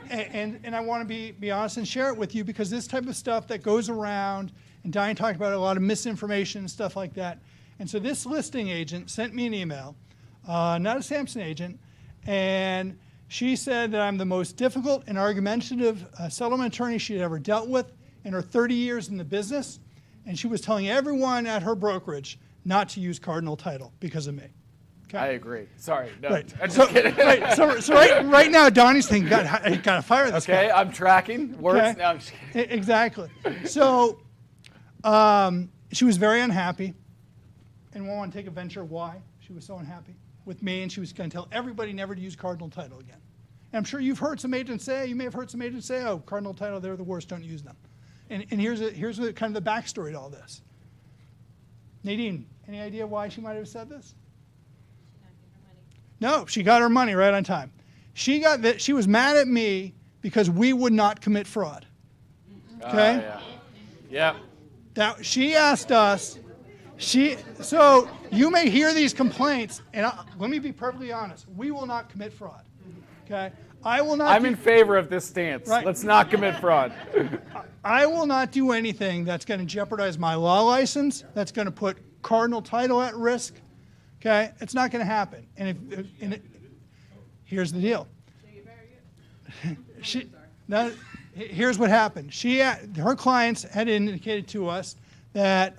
And I want to be honest and share it with you, because this type of stuff that goes around, and Diane talked about a lot of misinformation and stuff like that. And so this listing agent sent me an email, not a Samson agent, and she said that I'm the most difficult and argumentative settlement attorney she had ever dealt with in her 30 years in the business. And she was telling everyone at her brokerage not to use Cardinal Title because of me. Okay? I agree. Sorry. No, Right. I'm just kidding. Right. So right now, Donnie's thinking, I got to fire this guy. Okay, I'm tracking. Works. Okay. No, I'm just kidding. Exactly. So she was very unhappy. Anyone want to take a venture why she was so unhappy with me? And she was going to tell everybody never to use Cardinal Title again. And I'm sure you've heard some agents say, oh, Cardinal Title, they're the worst, don't use them. And here's kind of the backstory to all this. Nadine, any idea why she might have said this? No, she got her money right on time. She was mad at me because we would not commit fraud. Okay? Yeah. She asked us. So you may hear these complaints, and let me be perfectly honest. We will not commit fraud. Okay? I will not. I'm in favor of this stance. Right. Let's not commit fraud. I will not do anything that's going to jeopardize my law license. That's going to put Cardinal Title at risk. Okay? It's not going to happen. Here's the deal. Here's what happened. Her clients had indicated to us that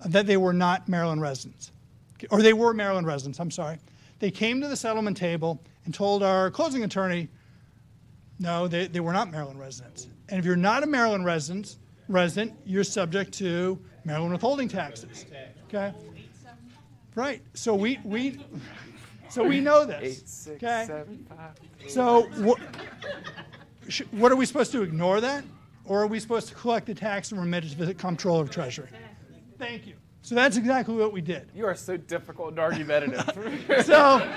they were not Maryland residents, or they were Maryland residents. I'm sorry. They came to the settlement table and told our closing attorney, no, they were not Maryland residents. And if you're not a Maryland resident, you're subject to Maryland withholding taxes. Okay. Right. So we know this. 8, 6, okay. 7, 5. So what are we supposed to ignore that, or are we supposed to collect the tax and remit it to the Comptroller of Treasury? Thank you. So that's exactly what we did. You are so difficult and argumentative. So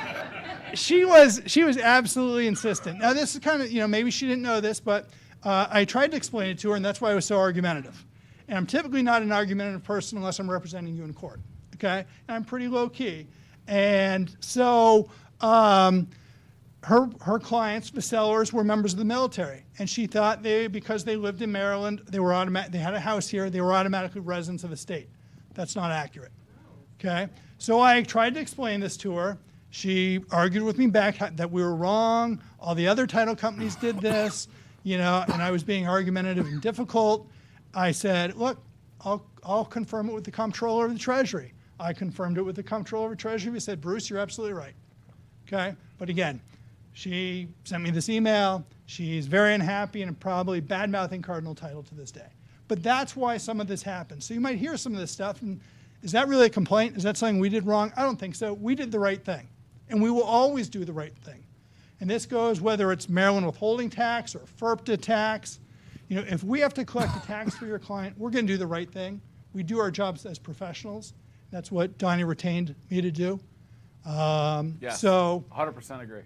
she was absolutely insistent. Now this is kind of, maybe she didn't know this, but I tried to explain it to her, and that's why I was so argumentative. And I'm typically not an argumentative person unless I'm representing you in court. Okay? And I'm pretty low key. And so her clients, the sellers, were members of the military, and she thought because they lived in Maryland, they had a house here, they were automatically residents of the state. That's not accurate. Okay? So I tried to explain this to her. She argued with me back that we were wrong. All the other title companies did this, and I was being argumentative and difficult. I said, look, I'll confirm it with the Comptroller of the Treasury. I confirmed it with the Comptroller of the Treasury. We said, Bruce, you're absolutely right. Okay? But again, she sent me this email. She's very unhappy and probably bad-mouthing Cardinal Title to this day. But that's why some of this happens. So you might hear some of this stuff, and is that really a complaint? Is that something we did wrong? I don't think so. We did the right thing, and we will always do the right thing. And this goes whether it's Maryland withholding tax or FERPTA tax. If we have to collect a tax for your client, we're going to do the right thing. We do our jobs as professionals. That's what Donnie retained me to do. Yes, so 100% agree.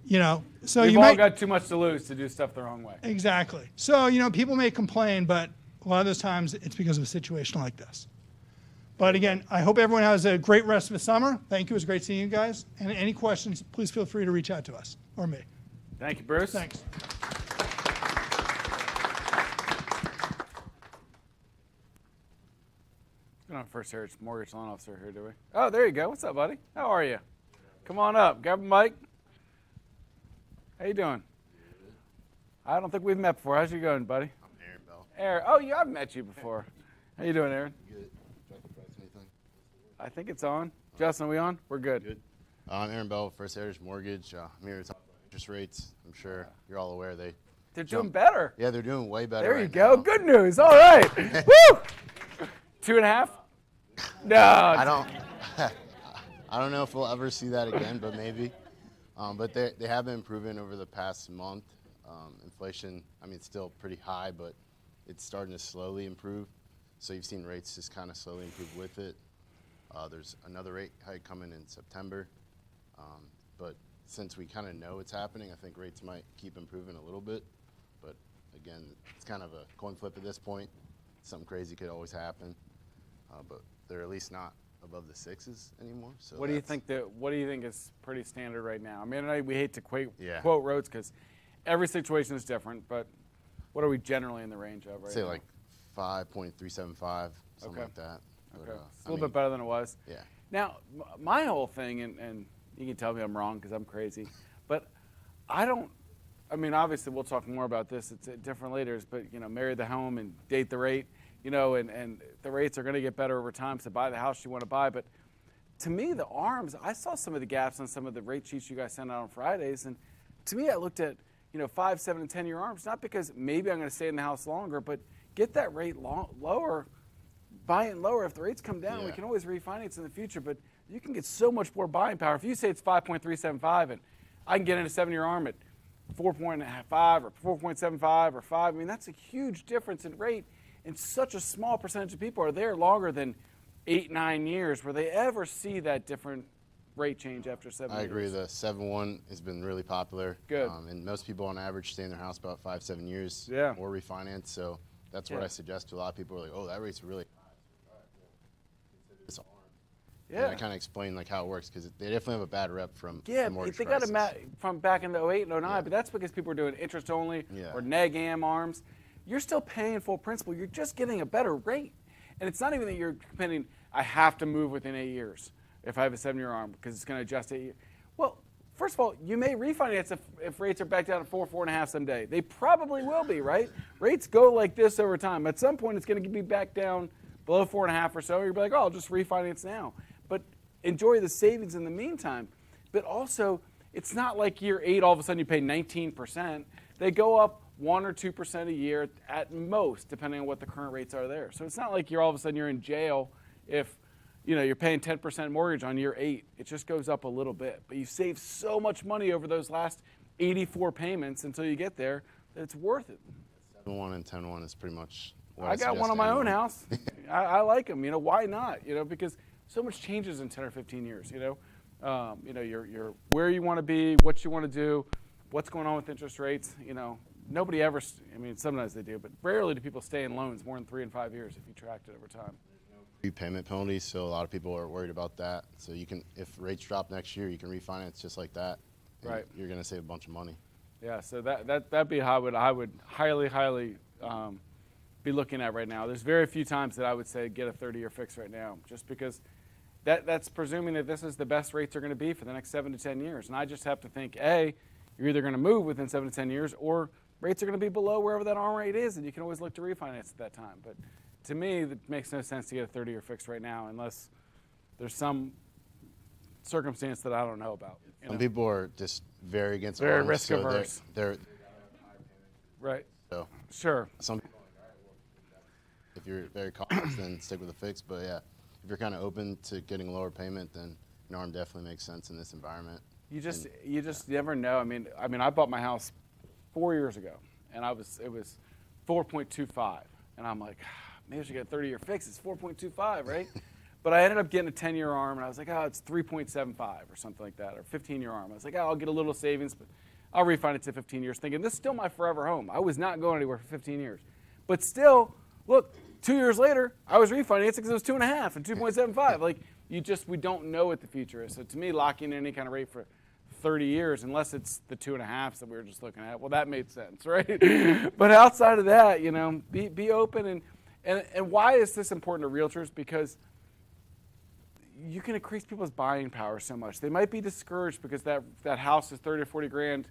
So We've you all might got too much to lose to do stuff the wrong way. exactly. So people may complain, but a lot of those times it's because of a situation like this. But again, I hope everyone has a great rest of the summer. Thank you. It was great seeing you guys. And any questions, please feel free to reach out to us or me. Thank you, Bruce. Thanks. We don't have first here. It's mortgage loan officer here, do we? Oh, there you go. What's up, buddy? How are you? Come on up. Grab a mic. How you doing? I don't think we've met before. How's you going, buddy? I'm Aaron Bell. Aaron. Oh, yeah, I've met you before. How you doing, Aaron? Good. Do I have to press anything? I think it's on. Justin, are we on? We're good. Good. I'm Aaron Bell, First Heritage Mortgage. I'm here to talk about interest rates. I'm sure you're all aware They're doing better. Yeah, they're doing way better. There you right go. now. Good news. All right. Woo! 2.5? No. I don't know if we'll ever see that again, but maybe. But they have been improving over the past month. Inflation, it's still pretty high, but it's starting to slowly improve. So you've seen rates just kind of slowly improve with it. There's another rate hike coming in September. But since we kind of know it's happening, I think rates might keep improving a little bit. But again, it's kind of a coin flip at this point. Something crazy could always happen. but they're at least not above the 6s anymore. So What do you think is pretty standard right now? I mean, we hate to Yeah. quote rates because every situation is different, but what are we generally in the range of right say now? like 5.375, something Okay. like that. Okay. But, It's a little bit better than it was. Yeah. Now, my whole thing, and you can tell me I'm wrong because I'm crazy, but I mean, obviously we'll talk more about this at different laters, but, marry the home and date the rate, and the rates are going to get better over time, so buy the house you want to buy. But to me, the ARMs, I saw some of the gaps on some of the rate sheets you guys sent out on Fridays, and to me, I looked at, 5, 7, and 10-year ARMs, not because maybe I'm going to stay in the house longer, but get that rate lower, buy it lower. If the rates come down, we Yeah. can always refinance in the future, but you can get so much more buying power. If you say it's 5.375 and I can get in a 7-year ARM at 4.5 or 4.75 or 5, I mean, that's a huge difference in rate, and such a small percentage of people are there longer than 8, 9 years where they ever see that different rate change after 7 years. I agree. The 7-1 has been really popular. Good. And most people on average stay in their house about 5, 7 years Yeah. or refinance. So that's what Yeah. I suggest to a lot of people. Are like, oh, that rate's really high. All right, well, consider this ARM. Yeah. And I kind of explain like how it works because they definitely have a bad rep from Yeah, the mortgage they got crisis. from back in the 08 and 09, Yeah. but that's because people were doing interest only Yeah. or neg am arms. You're still paying full principal. You're just getting a better rate. And it's not even that you're depending, I have to move within 8 years if I have a 7-year ARM because it's going to adjust 8 years. Well, first of all, you may refinance if rates are back down to 4, 4.5 someday. They probably will be, right? Rates go like this over time. At some point, it's going to be back down below 4.5 or so. You'll be like, oh, I'll just refinance now. But enjoy the savings in the meantime. But also, it's not like year 8, all of a sudden you pay 19%. They go up 1 or 2% a year at most, depending on what the current rates are there. So it's not like all of a sudden you're in jail if you're paying 10% mortgage on year 8. It just goes up a little bit. But you save so much money over those last 84 payments until you get there that it's worth it. 7-1 and 10-1 is pretty much what I got suggest one on to my own anyone. house. I like them. Why not? Because so much changes in 10 or 15 years. You're where you want to be, what you want to do, what's going on with interest rates. Nobody ever. Sometimes they do, but rarely do people stay in loans more than 3 and 5 years if you tracked it over time. Prepayment penalties, so a lot of people are worried about that. So you can, if rates drop next year, you can refinance just like that. And Right. You're going to save a bunch of money. Yeah, so that'd be how I would highly be looking at right now. There's very few times that I would say get a 30-year fix right now, just because that's presuming that this is the best rates are going to be for the next 7 to 10 years. And I just have to think, A, you're either going to move within 7 to 10 years, or rates are going to be below wherever that ARM rate is, and you can always look to refinance at that time. But to me, it makes no sense to get a 30-year fix right now unless there's some circumstance that I don't know about. Some people are just very against Very ARMs, risk so averse. They're Right. so Sure. some people are like, all right, well, if you're very cautious, then stick with the fix. But yeah, if you're kind of open to getting a lower payment, then an ARM definitely makes sense in this environment. You just never know. I mean, I bought my house 4 years ago, and it was 4.25, and I'm like, maybe I should get a 30-year fix. It's 4.25, right? But I ended up getting a 10-year ARM, and I was like, oh, it's 3.75 or something like that, or 15-year ARM. I was like, oh, I'll get a little savings, but I'll refinance it 15 years, thinking this is still my forever home. I was not going anywhere for 15 years. But still, look, 2 years later, I was refinancing because it was 2.5 and 2.75. Like, we don't know what the future is. So to me, locking in any kind of rate for 30 years, unless it's the 2.5s that we were just looking at, well, that made sense, right? But outside of that, be open. And why is this important to realtors? Because you can increase people's buying power so much. They might be discouraged because that house is 30 or 40 grand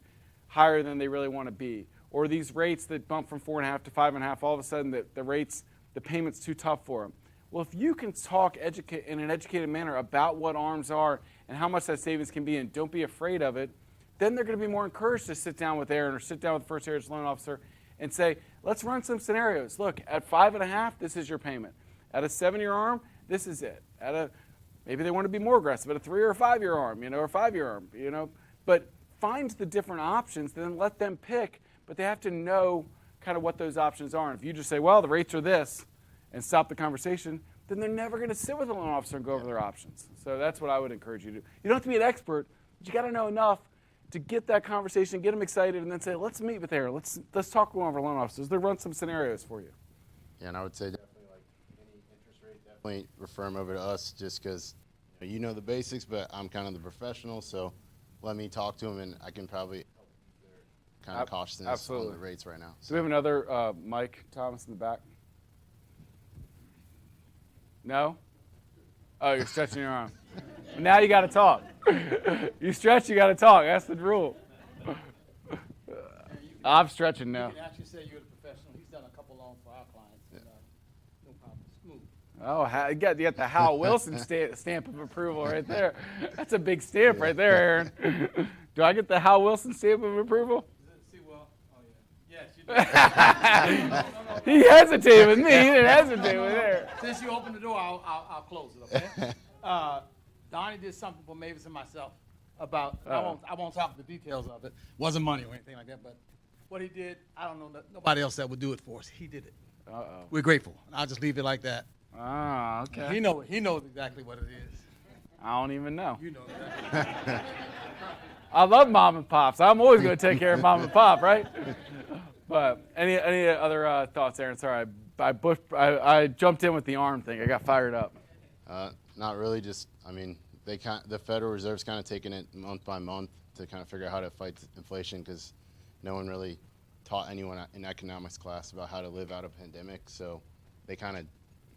higher than they really want to be. Or these rates that bump from 4.5 to 5.5, all of a sudden the payment's too tough for them. Well, if you can talk in an educated manner about what ARMs are and how much that savings can be, and don't be afraid of it, then they're going to be more encouraged to sit down with Aaron or sit down with the first area's loan officer and say, let's run some scenarios. Look, at 5.5, this is your payment. At a 7-year ARM, this is it. Maybe they want to be more aggressive at a 3 or a 5-year ARM, or a 5-year ARM, But find the different options, then let them pick. But they have to know kind of what those options are. And if you just say, well, the rates are this, and stop the conversation, then they're never going to sit with a loan officer and go over their options. So that's what I would encourage you to do. You don't have to be an expert, but you got to know enough to get that conversation, get them excited, and then say, let's meet with Aaron. Let's talk to one of our loan officers. They'll run some scenarios for you. Yeah, and I would say definitely like any interest rate, definitely definitely refer them over to us just because you know the basics, but I'm kind of the professional, so let me talk to them, and I can probably kind of cautiousness on the rates right now. So we have another Mike Thomas in the back. No? Oh, you're stretching your arm. Now you got to talk. You stretch, you got to talk. That's the rule. I'm stretching now. You can actually say you're the professional. He's done a couple loans for our clients. Yeah. No problem. Smooth. Oh, you got the Hal Wilson stamp of approval right there. That's a big stamp right there, Aaron. Do I get the Hal Wilson stamp of approval? See, well, oh yeah. Yes, you do. He hesitated with me. He didn't hesitate with her. Since you opened the door, I'll close it, okay? Donnie did something for Mavis and myself about, I won't talk the details of it. Wasn't money or anything like that, but what he did, I don't know, nobody else that would do it for us. He did it. Uh-oh. We're grateful. I'll just leave it like that. Ah, okay. He knows exactly what it is. I don't even know. You know that. I love mom and pops. I'm always going to take care of mom and pop, right? But any other thoughts, Aaron? Sorry, I jumped in with the arm thing. I got fired up. Not really. Just, I mean, the Federal Reserve's kind of taking it month by month to kind of figure out how to fight inflation because no one really taught anyone in economics class about how to live out a pandemic. So they kind of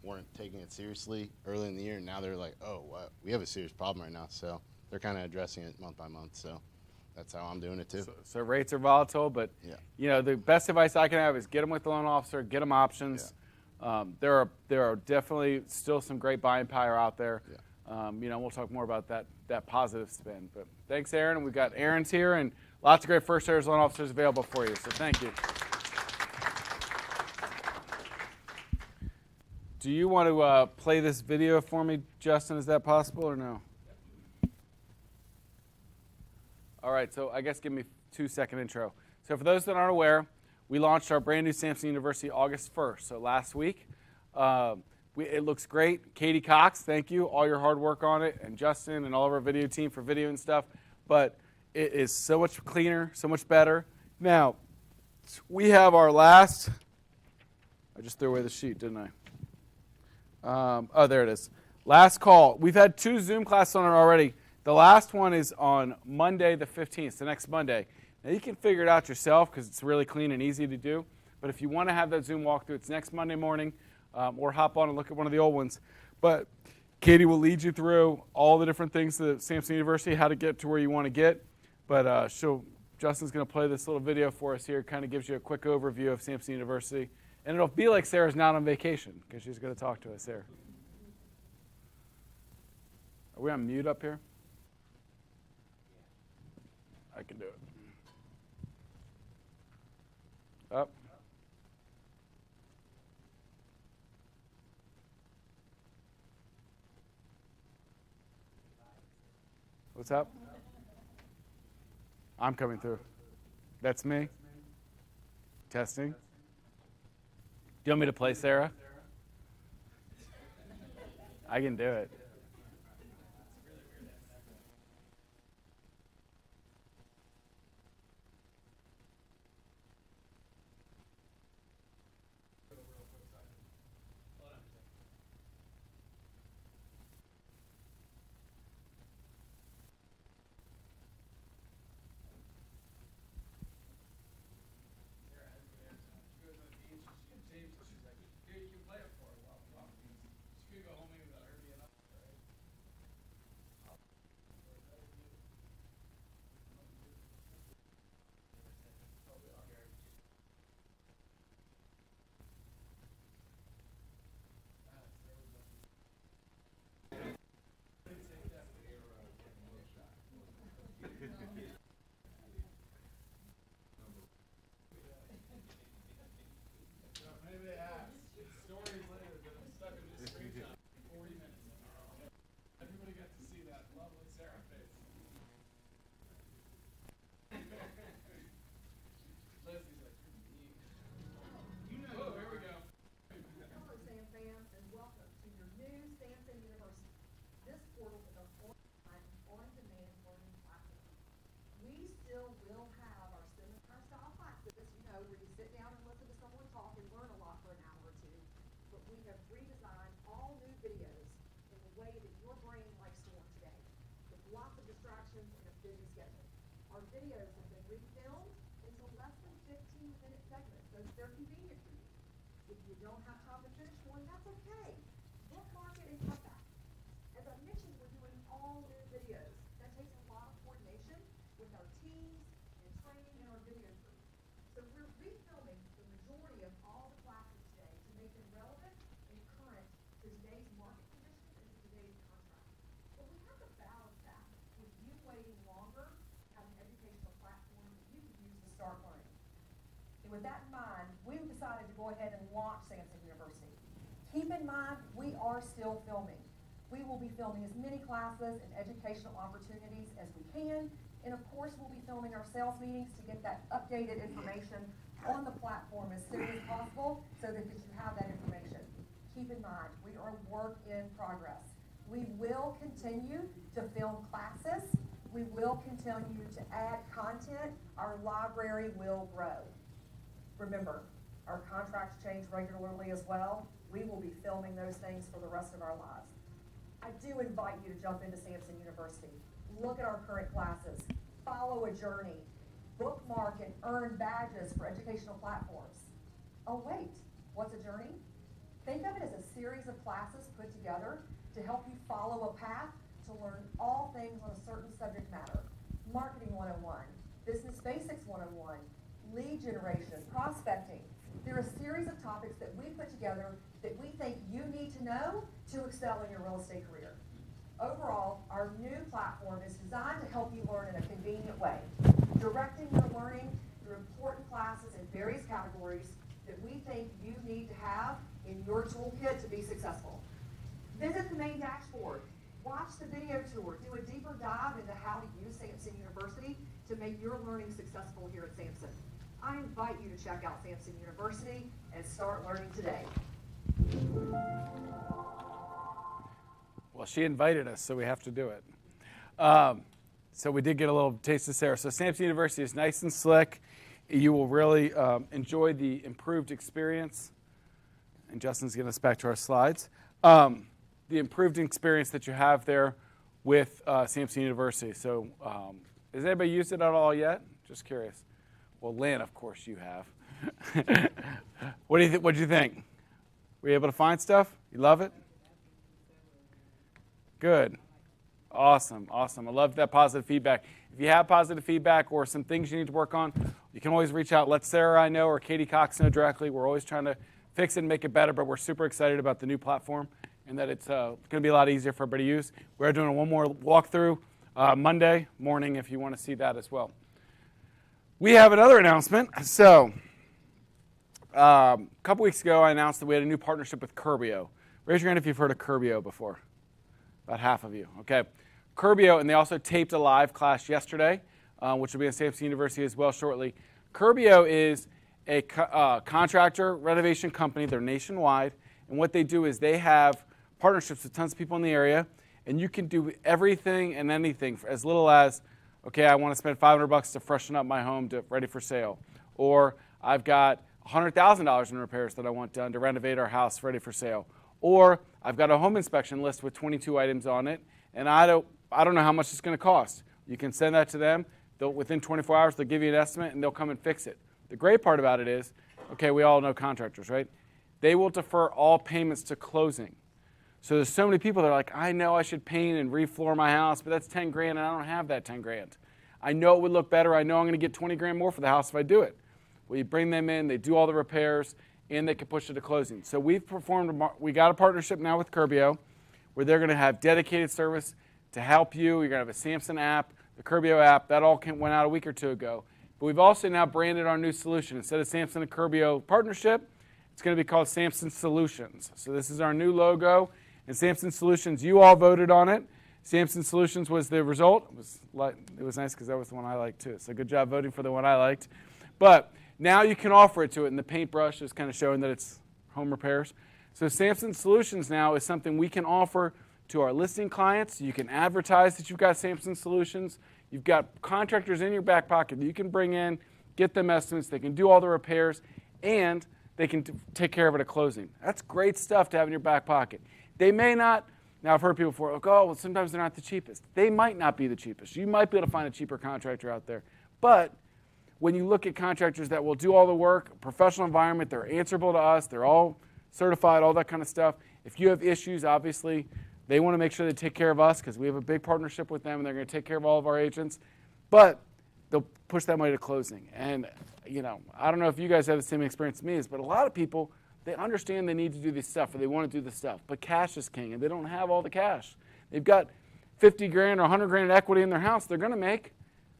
weren't taking it seriously early in the year. And now they're like, oh, what? We have a serious problem right now. So they're kind of addressing it month by month. So that's how I'm doing it too. So rates are volatile, but you know, the best advice I can have is get them with the loan officer, get them options. Yeah. There are definitely still some great buying power out there. Yeah. You know, we'll talk more about that positive spin. But thanks, Aaron. We've got Aaron's here and lots of great first year loan officers available for you. So thank you. Do you want to play this video for me, Justin? Is that possible or no? All right, so I guess give me a 2-second intro. So for those that aren't aware, we launched our brand new Samson University August 1st, so last week. It looks great. Katie Cox, thank you, all your hard work on it, and Justin and all of our video team for video and stuff. But it is so much cleaner, so much better. Now, we have our last, I just threw away the sheet, didn't I? Oh, there it is. Last call. We've had 2 Zoom classes on it already. The last one is on Monday the 15th, the next Monday. Now, you can figure it out yourself because it's really clean and easy to do. But if you want to have that Zoom walkthrough, it's next Monday morning, or hop on and look at one of the old ones. But Katie will lead you through all the different things at Samson University, how to get to where you want to get. But Justin's going to play this little video for us here. It kind of gives you a quick overview of Samson University. And it'll be like Sarah's not on vacation because she's going to talk to us there. Are we on mute up here? I can do it. Up. What's up? I'm coming through. That's me. Testing. Do you want me to play Sarah? I can do it. But we have redesigned all new video videos have been refilmed into less than 15-minute segments, so they're convenient for you. If you don't have time to finish one, that's okay. Bookmark it and come back. As I mentioned, we're doing all new videos. That takes a lot of coordination with our teams and training and our video crews. So we're refilming the majority of all the classes today to make them relevant and current to today's market conditions and to today's contract. But we have to balance that with you waiting longer to have an educational platform that you can use to start learning. And with that in mind, we've decided to go ahead and launch Samson University. Keep in mind, we are still filming. We will be filming as many classes and educational opportunities as we can. And of course, we'll be filming our sales meetings to get that updated information on the platform as soon as possible so that you have that information. Keep in mind, we are a work in progress. We will continue to film classes. We will continue to add content. Our library will grow. Remember, our contracts change regularly as well. We will be filming those things for the rest of our lives. I do invite you to jump into Samson University. Look at our current classes. Follow a journey. Bookmark and earn badges for educational platforms. Oh wait, what's a journey? Think of it as a series of classes put together to help you follow a path to learn all things on a certain subject matter. Marketing 101, Business Basics 101, lead generation, prospecting. There are a series of topics that we put together that we think you need to know to excel in your real estate career. Overall, our new platform is designed to help you learn in a convenient way, directing your learning through important classes in various categories that we think you need to have in your toolkit to be successful. Visit the main dashboard, watch the video tour, do a deeper dive into how to use Samson University to make your learning successful here at Samson. I invite you to check out Samson University and start learning today. Well, she invited us, so we have to do it. So we did get a little taste of Sarah. So Samson University is nice and slick. You will really enjoy the improved experience. And Justin's getting us back to our slides. The improved experience that you have there with Samson University. So has anybody used it at all yet? Just curious. Well, Lynn, of course you have. What did you think? Were you able to find stuff? You love it? Good. Awesome. I love that positive feedback. If you have positive feedback or some things you need to work on, you can always reach out. Let Sarah I know or Katie Cox know directly. We're always trying to fix it and make it better, but we're super excited about the new platform and that it's going to be a lot easier for everybody to use. We're doing one more walkthrough Monday morning if you want to see that as well. We have another announcement. So a couple weeks ago, I announced that we had a new partnership with Curbio. Raise your hand if you've heard of Curbio before. About half of you. Okay. Curbio, and they also taped a live class yesterday, which will be at Samson University as well shortly. Curbio is a contractor renovation company. They're nationwide. And what they do is they have partnerships with tons of people in the area. And you can do everything and anything for as little as, okay, I want to spend $500 to freshen up my home to ready for sale. Or I've got $100,000 in repairs that I want done to renovate our house ready for sale. Or I've got a home inspection list with 22 items on it, and I don't know how much it's going to cost. You can send that to them. Within 24 hours, they'll give you an estimate, and they'll come and fix it. The great part about it is, okay, we all know contractors, right? They will defer all payments to closing. So there's so many people that are like, I know I should paint and refloor my house, but that's 10 grand, and I don't have that 10 grand. I know it would look better. I know I'm going to get 20 grand more for the house if I do it. Well, you bring them in, they do all the repairs, and they can push it to closing. So we got a partnership now with Curbio where they're going to have dedicated service to help you. You're going to have a Samson app, the Curbio app. That all went out a week or two ago. But we've also now branded our new solution. Instead of Samson and Curbio partnership, it's going to be called Samson Solutions. So this is our new logo. And Samson Solutions, you all voted on it. Samson Solutions was the result. It was nice because that was the one I liked too. So good job voting for the one I liked. But now you can offer it to it, and the paintbrush is kind of showing that it's home repairs. So Samson Solutions now is something we can offer to our listing clients. You can advertise that you've got Samson Solutions. You've got contractors in your back pocket that you can bring in, get them estimates. They can do all the repairs, and they can take care of it at closing. That's great stuff to have in your back pocket. They may not. Now, I've heard people before, like, oh, well, sometimes they're not the cheapest. They might not be the cheapest. You might be able to find a cheaper contractor out there. But when you look at contractors that will do all the work, professional environment, they're answerable to us, they're all certified, all that kind of stuff. If you have issues, obviously, they want to make sure they take care of us because we have a big partnership with them and they're going to take care of all of our agents. But they'll push that money to closing. And, I don't know if you guys have the same experience as me, but a lot of people, they understand they need to do this stuff or they want to do this stuff, but cash is king and they don't have all the cash. They've got 50 grand or 100 grand equity in their house they're going to make,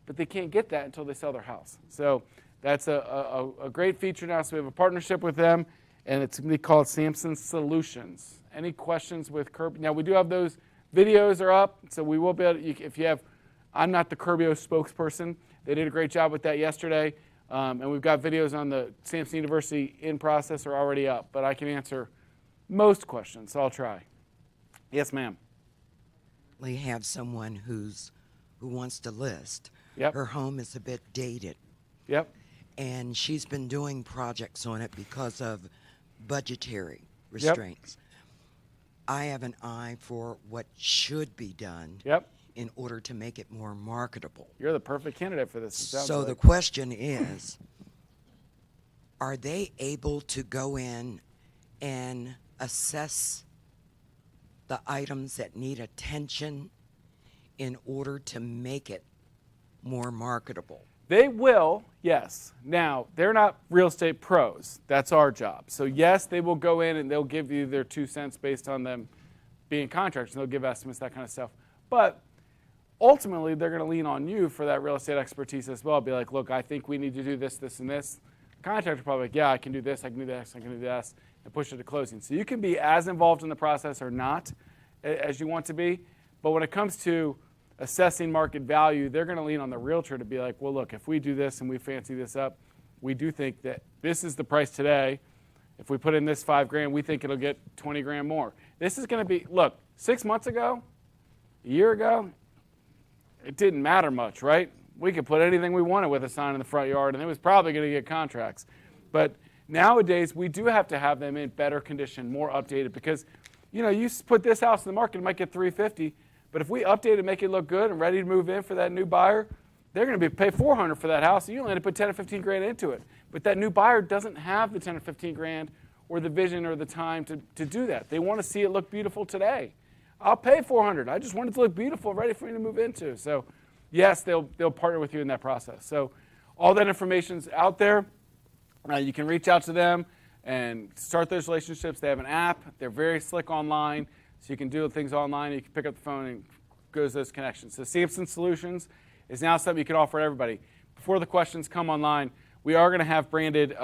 but they can't get that until they sell their house. So that's a great feature now. So we have a partnership with them, and it's going to be called Samson Solutions. Any questions with Kirby? Now, we do have those videos are up, so we will be able to, if you have, I'm not the Curbio spokesperson. They did a great job with that yesterday, and we've got videos on the Samson University in process or already up, but I can answer most questions, so I'll try. Yes, ma'am. We have someone who wants to list. Yep. Her home is a bit dated. Yep. And she's been doing projects on it because of budgetary restraints. Yep. I have an eye for what should be done in order to make it more marketable. You're the perfect candidate for this. So the question is, are they able to go in and assess the items that need attention in order to make it more marketable? They will, yes. Now, they're not real estate pros. That's our job. So, yes, they will go in and they'll give you their 2 cents based on them being contractors. And they'll give estimates, that kind of stuff. But ultimately, they're going to lean on you for that real estate expertise as well. Be like, look, I think we need to do this, this, and this. The contractor probably like, yeah, I can do this, I can do this, I can do this, and push it to closing. So you can be as involved in the process or not as you want to be. But when it comes to assessing market value, they're going to lean on the realtor to be like, well, look, if we do this and we fancy this up, we do think that this is the price today. If we put in this $5 grand, we think it'll get 20 grand more. This is going to be, look, 6 months ago, a year ago, it didn't matter much, right? We could put anything we wanted with a sign in the front yard, and it was probably going to get contracts. But nowadays, we do have to have them in better condition, more updated, because, you put this house in the market, it might get $350. But if we update it, make it look good and ready to move in for that new buyer, they're going to pay $400 for that house. You only had to put 10 or 15 grand into it. But that new buyer doesn't have the 10 or 15 grand or the vision or the time to do that. They want to see it look beautiful today. I'll pay $400. I just want it to look beautiful, ready for me to move into. So, yes, they'll partner with you in that process. So, all that information's out there. You can reach out to them and start those relationships. They have an app. They're very slick online. So you can do things online. You can pick up the phone and go to those connections. So Samson Solutions is now something you can offer to everybody. Before the questions come online, we are going to have branded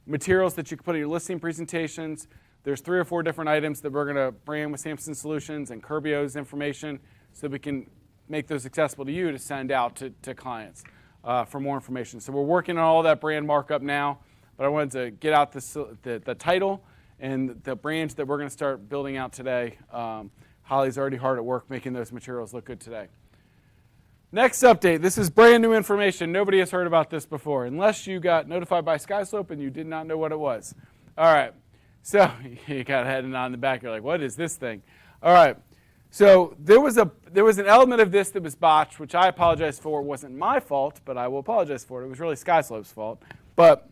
materials that you can put in your listing presentations. There's 3 or 4 different items that we're going to brand with Samson Solutions and Curbio's information so that we can make those accessible to you to send out to clients for more information. So we're working on all that brand markup now, but I wanted to get out the title and the brands that we're going to start building out today. Holly's already hard at work making those materials look good today. Next update. This is brand new information. Nobody has heard about this before, unless you got notified by SkySlope and you did not know what it was. All right. So you got a head and on the back. You're like, what is this thing? All right. So there was an element of this that was botched, which I apologize for. It wasn't my fault, but I will apologize for it. It was really SkySlope's fault. But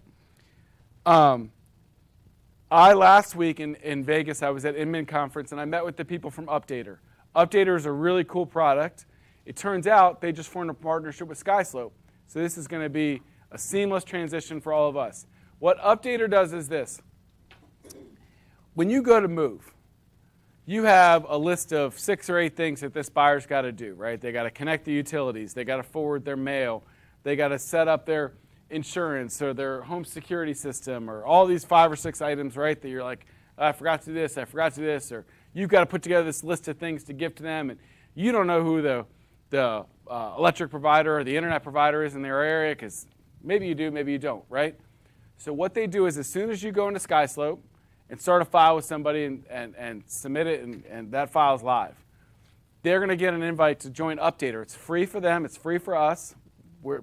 last week in Vegas, I was at Inman Conference, and I met with the people from Updater. Updater is a really cool product. It turns out they just formed a partnership with SkySlope. So this is going to be a seamless transition for all of us. What Updater does is this. When you go to move, you have a list of 6 or 8 things that this buyer's got to do, right? They got to connect the utilities. They got to forward their mail. They got to set up their insurance or their home security system or all these 5 or 6 items, right, that you're like, I forgot to do this, I forgot to do this, or you've got to put together this list of things to give to them, and you don't know who the electric provider or the internet provider is in their area, because maybe you do, maybe you don't, right? So what they do is as soon as you go into SkySlope and start a file with somebody and submit it, and that file's live, they're going to get an invite to join Updater. It's free for them. It's free for us.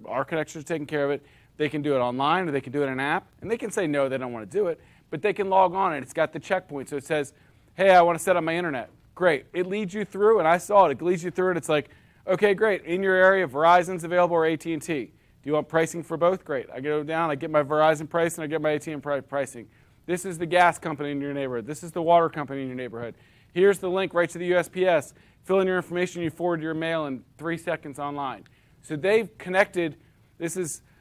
Our connections are taking care of it. They can do it online or they can do it in an app, and they can say no, they don't want to do it, but they can log on, and it's got the checkpoint. So it says, hey, I want to set up my internet. Great. It leads you through, and I saw it. It leads you through it. It's like, okay, great. In your area, Verizon's available or AT&T. Do you want pricing for both? Great. I go down, I get my Verizon price, and I get my AT&T pricing. This is the gas company in your neighborhood. This is the water company in your neighborhood. Here's the link right to the USPS. Fill in your information, you forward your mail in 3 seconds online. So they've connected.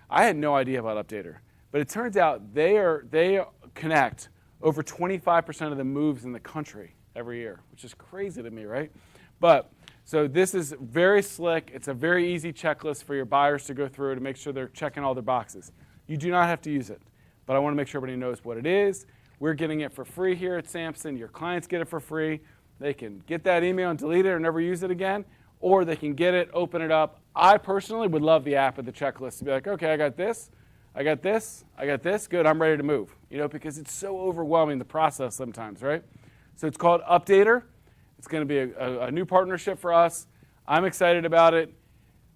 I had no idea about Updater, but it turns out they connect over 25% of the moves in the country every year, which is crazy to me, right? But so this is very slick. It's a very easy checklist for your buyers to go through to make sure they're checking all their boxes. You do not have to use it, but I want to make sure everybody knows what it is. We're getting it for free here at Samson. Your clients get it for free. They can get that email and delete it or never use it again, or they can get it, open it up. I personally would love the app of the checklist to be like, okay, I got this, I got this, I got this, good, I'm ready to move. Because it's so overwhelming, the process sometimes, right? So it's called Updater. It's going to be a new partnership for us. I'm excited about it.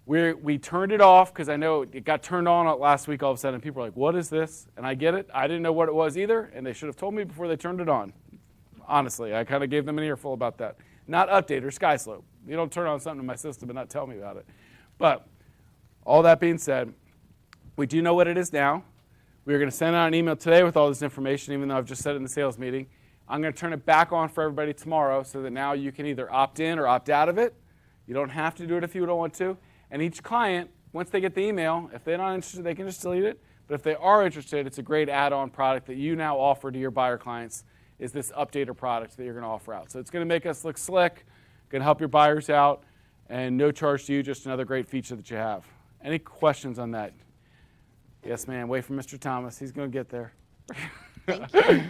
We turned it off because I know it got turned on last week all of a sudden. People are like, what is this? And I get it. I didn't know what it was either, and they should have told me before they turned it on. Honestly, I kind of gave them an earful about that. Not Updater, SkySlope. You don't turn on something in my system and not tell me about it. But all that being said, we do know what it is now. We're going to send out an email today with all this information, even though I've just said it in the sales meeting. I'm going to turn it back on for everybody tomorrow so that now you can either opt in or opt out of it. You don't have to do it if you don't want to. And each client, once they get the email, if they're not interested, they can just delete it. But if they are interested, it's a great add-on product that you now offer to your buyer clients, is this Updater product that you're going to offer out. So it's going to make us look slick, going to help your buyers out, and no charge to you, just another great feature that you have. Any questions on that? Yes, ma'am. Wait for Mr. Thomas. He's going to get there. Thank you.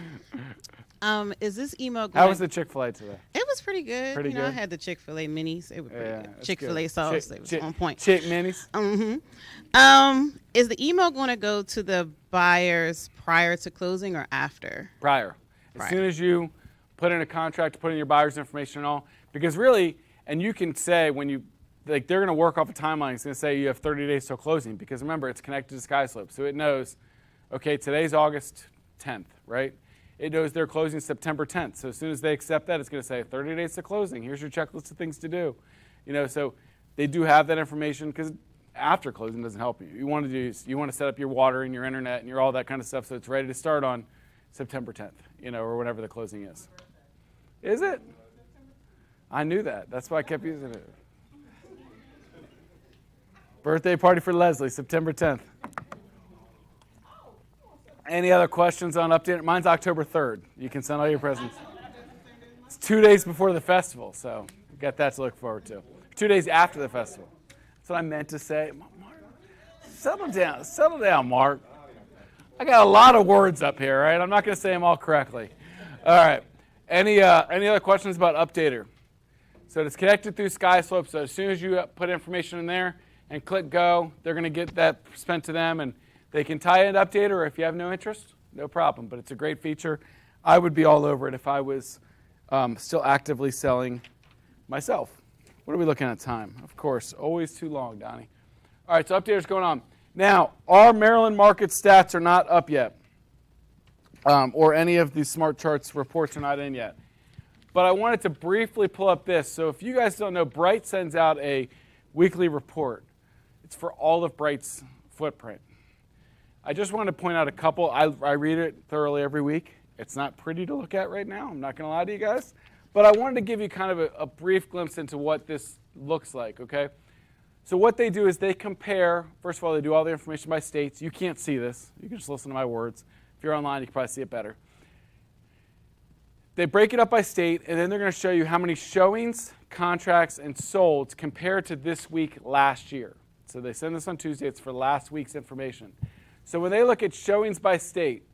Is this email going? How was the Chick-fil-A today? It was pretty good. Pretty good? I had the Chick-fil-A minis. It was pretty good. That's Chick-fil-A good. sauce. It was on point. Chick minis? Is the email going to go to the buyers prior to closing or after? Prior. As soon as you put in a contract, put in your buyer's information and all, because really, and you can say when you, they're going to work off a timeline. It's going to say you have 30 days till closing, because remember, it's connected to SkySlope. So it knows, okay, today's August 10th, right? It knows they're closing September 10th. So as soon as they accept that, it's going to say 30 days to closing. Here's your checklist of things to do. So they do have that information, because after closing doesn't help you. You want to set up your water and your internet and your all that kind of stuff so it's ready to start on September 10th, or whenever the closing is. Is it? I knew that. That's why I kept using it. Birthday party for Leslie, September 10th. Any other questions on Update? Mine's October 3rd. You can send all your presents. It's 2 days before the festival, so you got that to look forward to. 2 days after the festival. That's what I meant to say. Mark, settle down, Mark. I got a lot of words up here, right? I'm not going to say them all correctly. All right. Any other questions about Updater? So it's connected through SkySlope. So as soon as you put information in there and click go, they're going to get that spent to them, and they can tie in Updater, or if you have no interest, no problem. But it's a great feature. I would be all over it if I was still actively selling myself. What are we looking at time? Of course, always too long, Donnie. All right, so Updater's going on. Now, our Maryland market stats are not up yet, or any of these Smart Charts reports are not in yet. But I wanted to briefly pull up this. So if you guys don't know, Bright sends out a weekly report. It's for all of Bright's footprint. I just wanted to point out a couple. I read it thoroughly every week. It's not pretty to look at right now. I'm not going to lie to you guys. But I wanted to give you kind of a brief glimpse into what this looks like, okay? So what they do is they compare. First of all, they do all the information by states. You can't see this. You can just listen to my words. If you're online, you can probably see it better. They break it up by state, and then they're going to show you how many showings, contracts, and solds compared to this week last year. So they send this on Tuesday. It's for last week's information. So when they look at showings by state,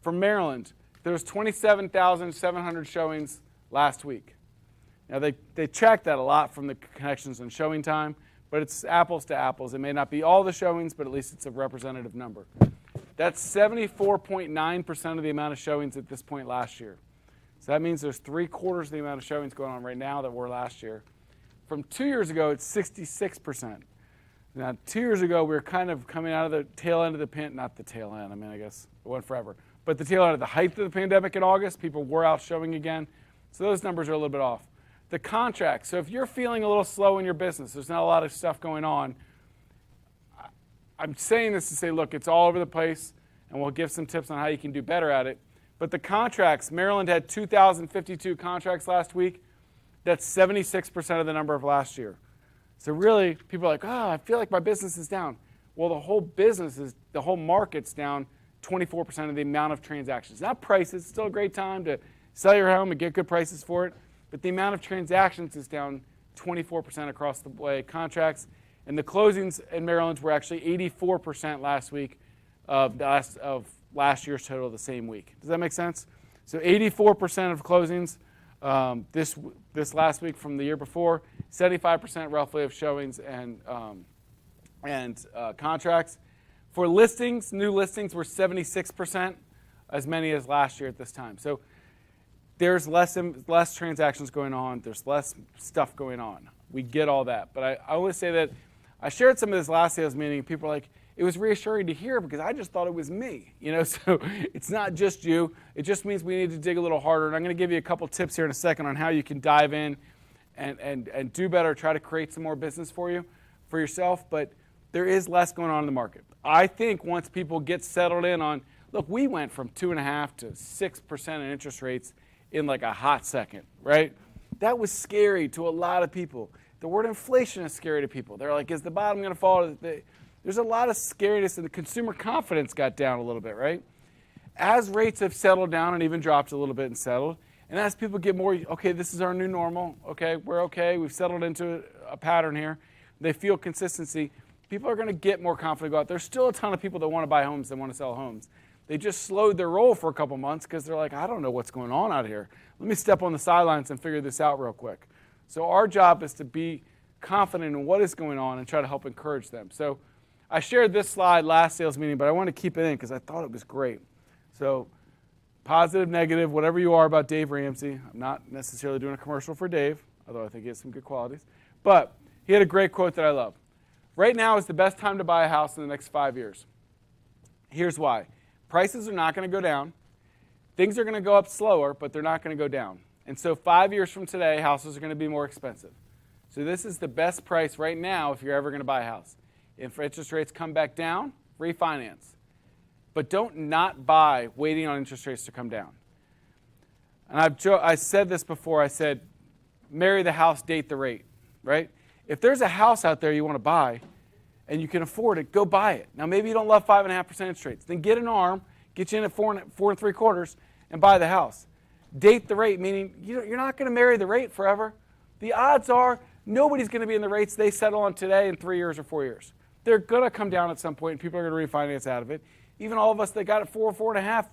for Maryland, there was 27,700 showings last week. Now, they track that a lot from the connections and showing time, but it's apples to apples. It may not be all the showings, but at least it's a representative number. That's 74.9% of the amount of showings at this point last year. So that means there's 3/4 of the amount of showings going on right now that were last year. From 2 years ago, it's 66%. Now, 2 years ago, we were kind of coming out of the tail end of the not the tail end, I mean, I guess it went forever. But the tail end of the height of the pandemic in August, people were out showing again. So those numbers are a little bit off. The contracts, so if you're feeling a little slow in your business, there's not a lot of stuff going on, I'm saying this to say, look, it's all over the place, and we'll give some tips on how you can do better at it. But the contracts, Maryland had 2,052 contracts last week. That's 76% of the number of last year. So really, people are like, I feel like my business is down. Well, the whole market's down 24% of the amount of transactions. Not prices, still a great time to sell your home and get good prices for it, but the amount of transactions is down 24% across the way. Contracts and the closings in Maryland were actually 84% last week of last year's total the same week. Does that make sense? So 84% of closings this last week from the year before, 75% roughly of showings and contracts. For listings, new listings were 76%, as many as last year at this time. So there's less transactions going on. There's less stuff going on. We get all that. But I always say that I shared some of this last sales meeting. People are like, it was reassuring to hear because I just thought it was me. So it's not just you. It just means we need to dig a little harder. And I'm going to give you a couple tips here in a second on how you can dive in and do better, try to create some more business for yourself. But there is less going on in the market. I think once people get settled in on, look, we went from 2.5% to 6% in interest rates in like a hot second, right? That was scary to a lot of people. The word inflation is scary to people. They're like, is the bottom going to fall? There's a lot of scariness, and the consumer confidence got down a little bit, right? As rates have settled down and even dropped a little bit and settled, and as people get more, okay, this is our new normal, okay, we're okay, we've settled into a pattern here, they feel consistency, people are going to get more confident about it. There's still a ton of people that want to buy homes, that want to sell homes. They just slowed their roll for a couple months because they're like, I don't know what's going on out here. Let me step on the sidelines and figure this out real quick. So our job is to be confident in what is going on and try to help encourage them. So I shared this slide last sales meeting, but I want to keep it in because I thought it was great. So positive, negative, whatever you are about Dave Ramsey. I'm not necessarily doing a commercial for Dave, although I think he has some good qualities. But he had a great quote that I love. Right now is the best time to buy a house in the next 5 years. Here's why. Prices are not going to go down. Things are going to go up slower, but they're not going to go down. And so 5 years from today, houses are going to be more expensive. So this is the best price right now if you're ever going to buy a house. If interest rates come back down, refinance. But don't not buy waiting on interest rates to come down. And I said this before. I said, marry the house, date the rate, right? If there's a house out there you want to buy and you can afford it, go buy it. Now, maybe you don't love 5.5% interest rates. Then get an ARM, get you in at 4.75%, and buy the house. Date the rate, meaning you're not going to marry the rate forever. The odds are nobody's going to be in the rates they settle on today in 3 years or 4 years. They're going to come down at some point, and people are going to refinance out of it. Even all of us that got it 4.5,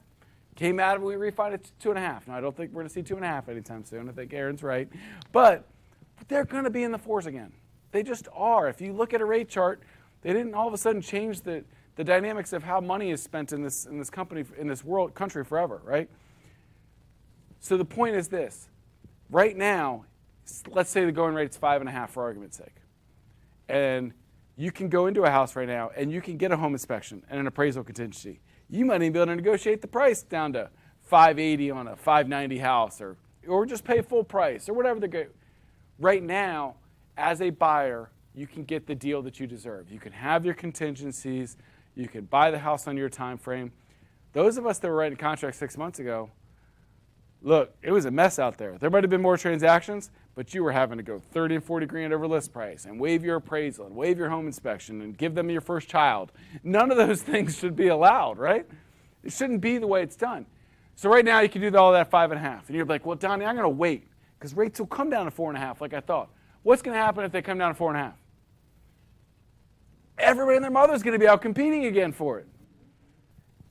came out of it, we refinanced 2.5. Now, I don't think we're going to see 2.5 anytime soon. I think Aaron's right. But they're going to be in the 4s again. They just are. If you look at a rate chart, they didn't all of a sudden change the dynamics of how money is spent in this country forever, right? So the point is this. Right now, let's say the going rate is 5.5 for argument's sake. And you can go into a house right now and you can get a home inspection and an appraisal contingency. You might even be able to negotiate the price down to $580 on a $590 house or just pay full price or whatever the go. Right now, as a buyer, you can get the deal that you deserve. You can have your contingencies. You can buy the house on your time frame. Those of us that were writing contracts 6 months ago, look, it was a mess out there. There might have been more transactions, but you were having to go 30 and 40 grand over list price and waive your appraisal and waive your home inspection and give them your first child. None of those things should be allowed, right? It shouldn't be the way it's done. So right now you can do all that 5.5. And you're like, well, Donnie, I'm going to wait because rates will come down to 4.5 like I thought. What's going to happen if they come down to 4.5? Everybody and their mother's going to be out competing again for it.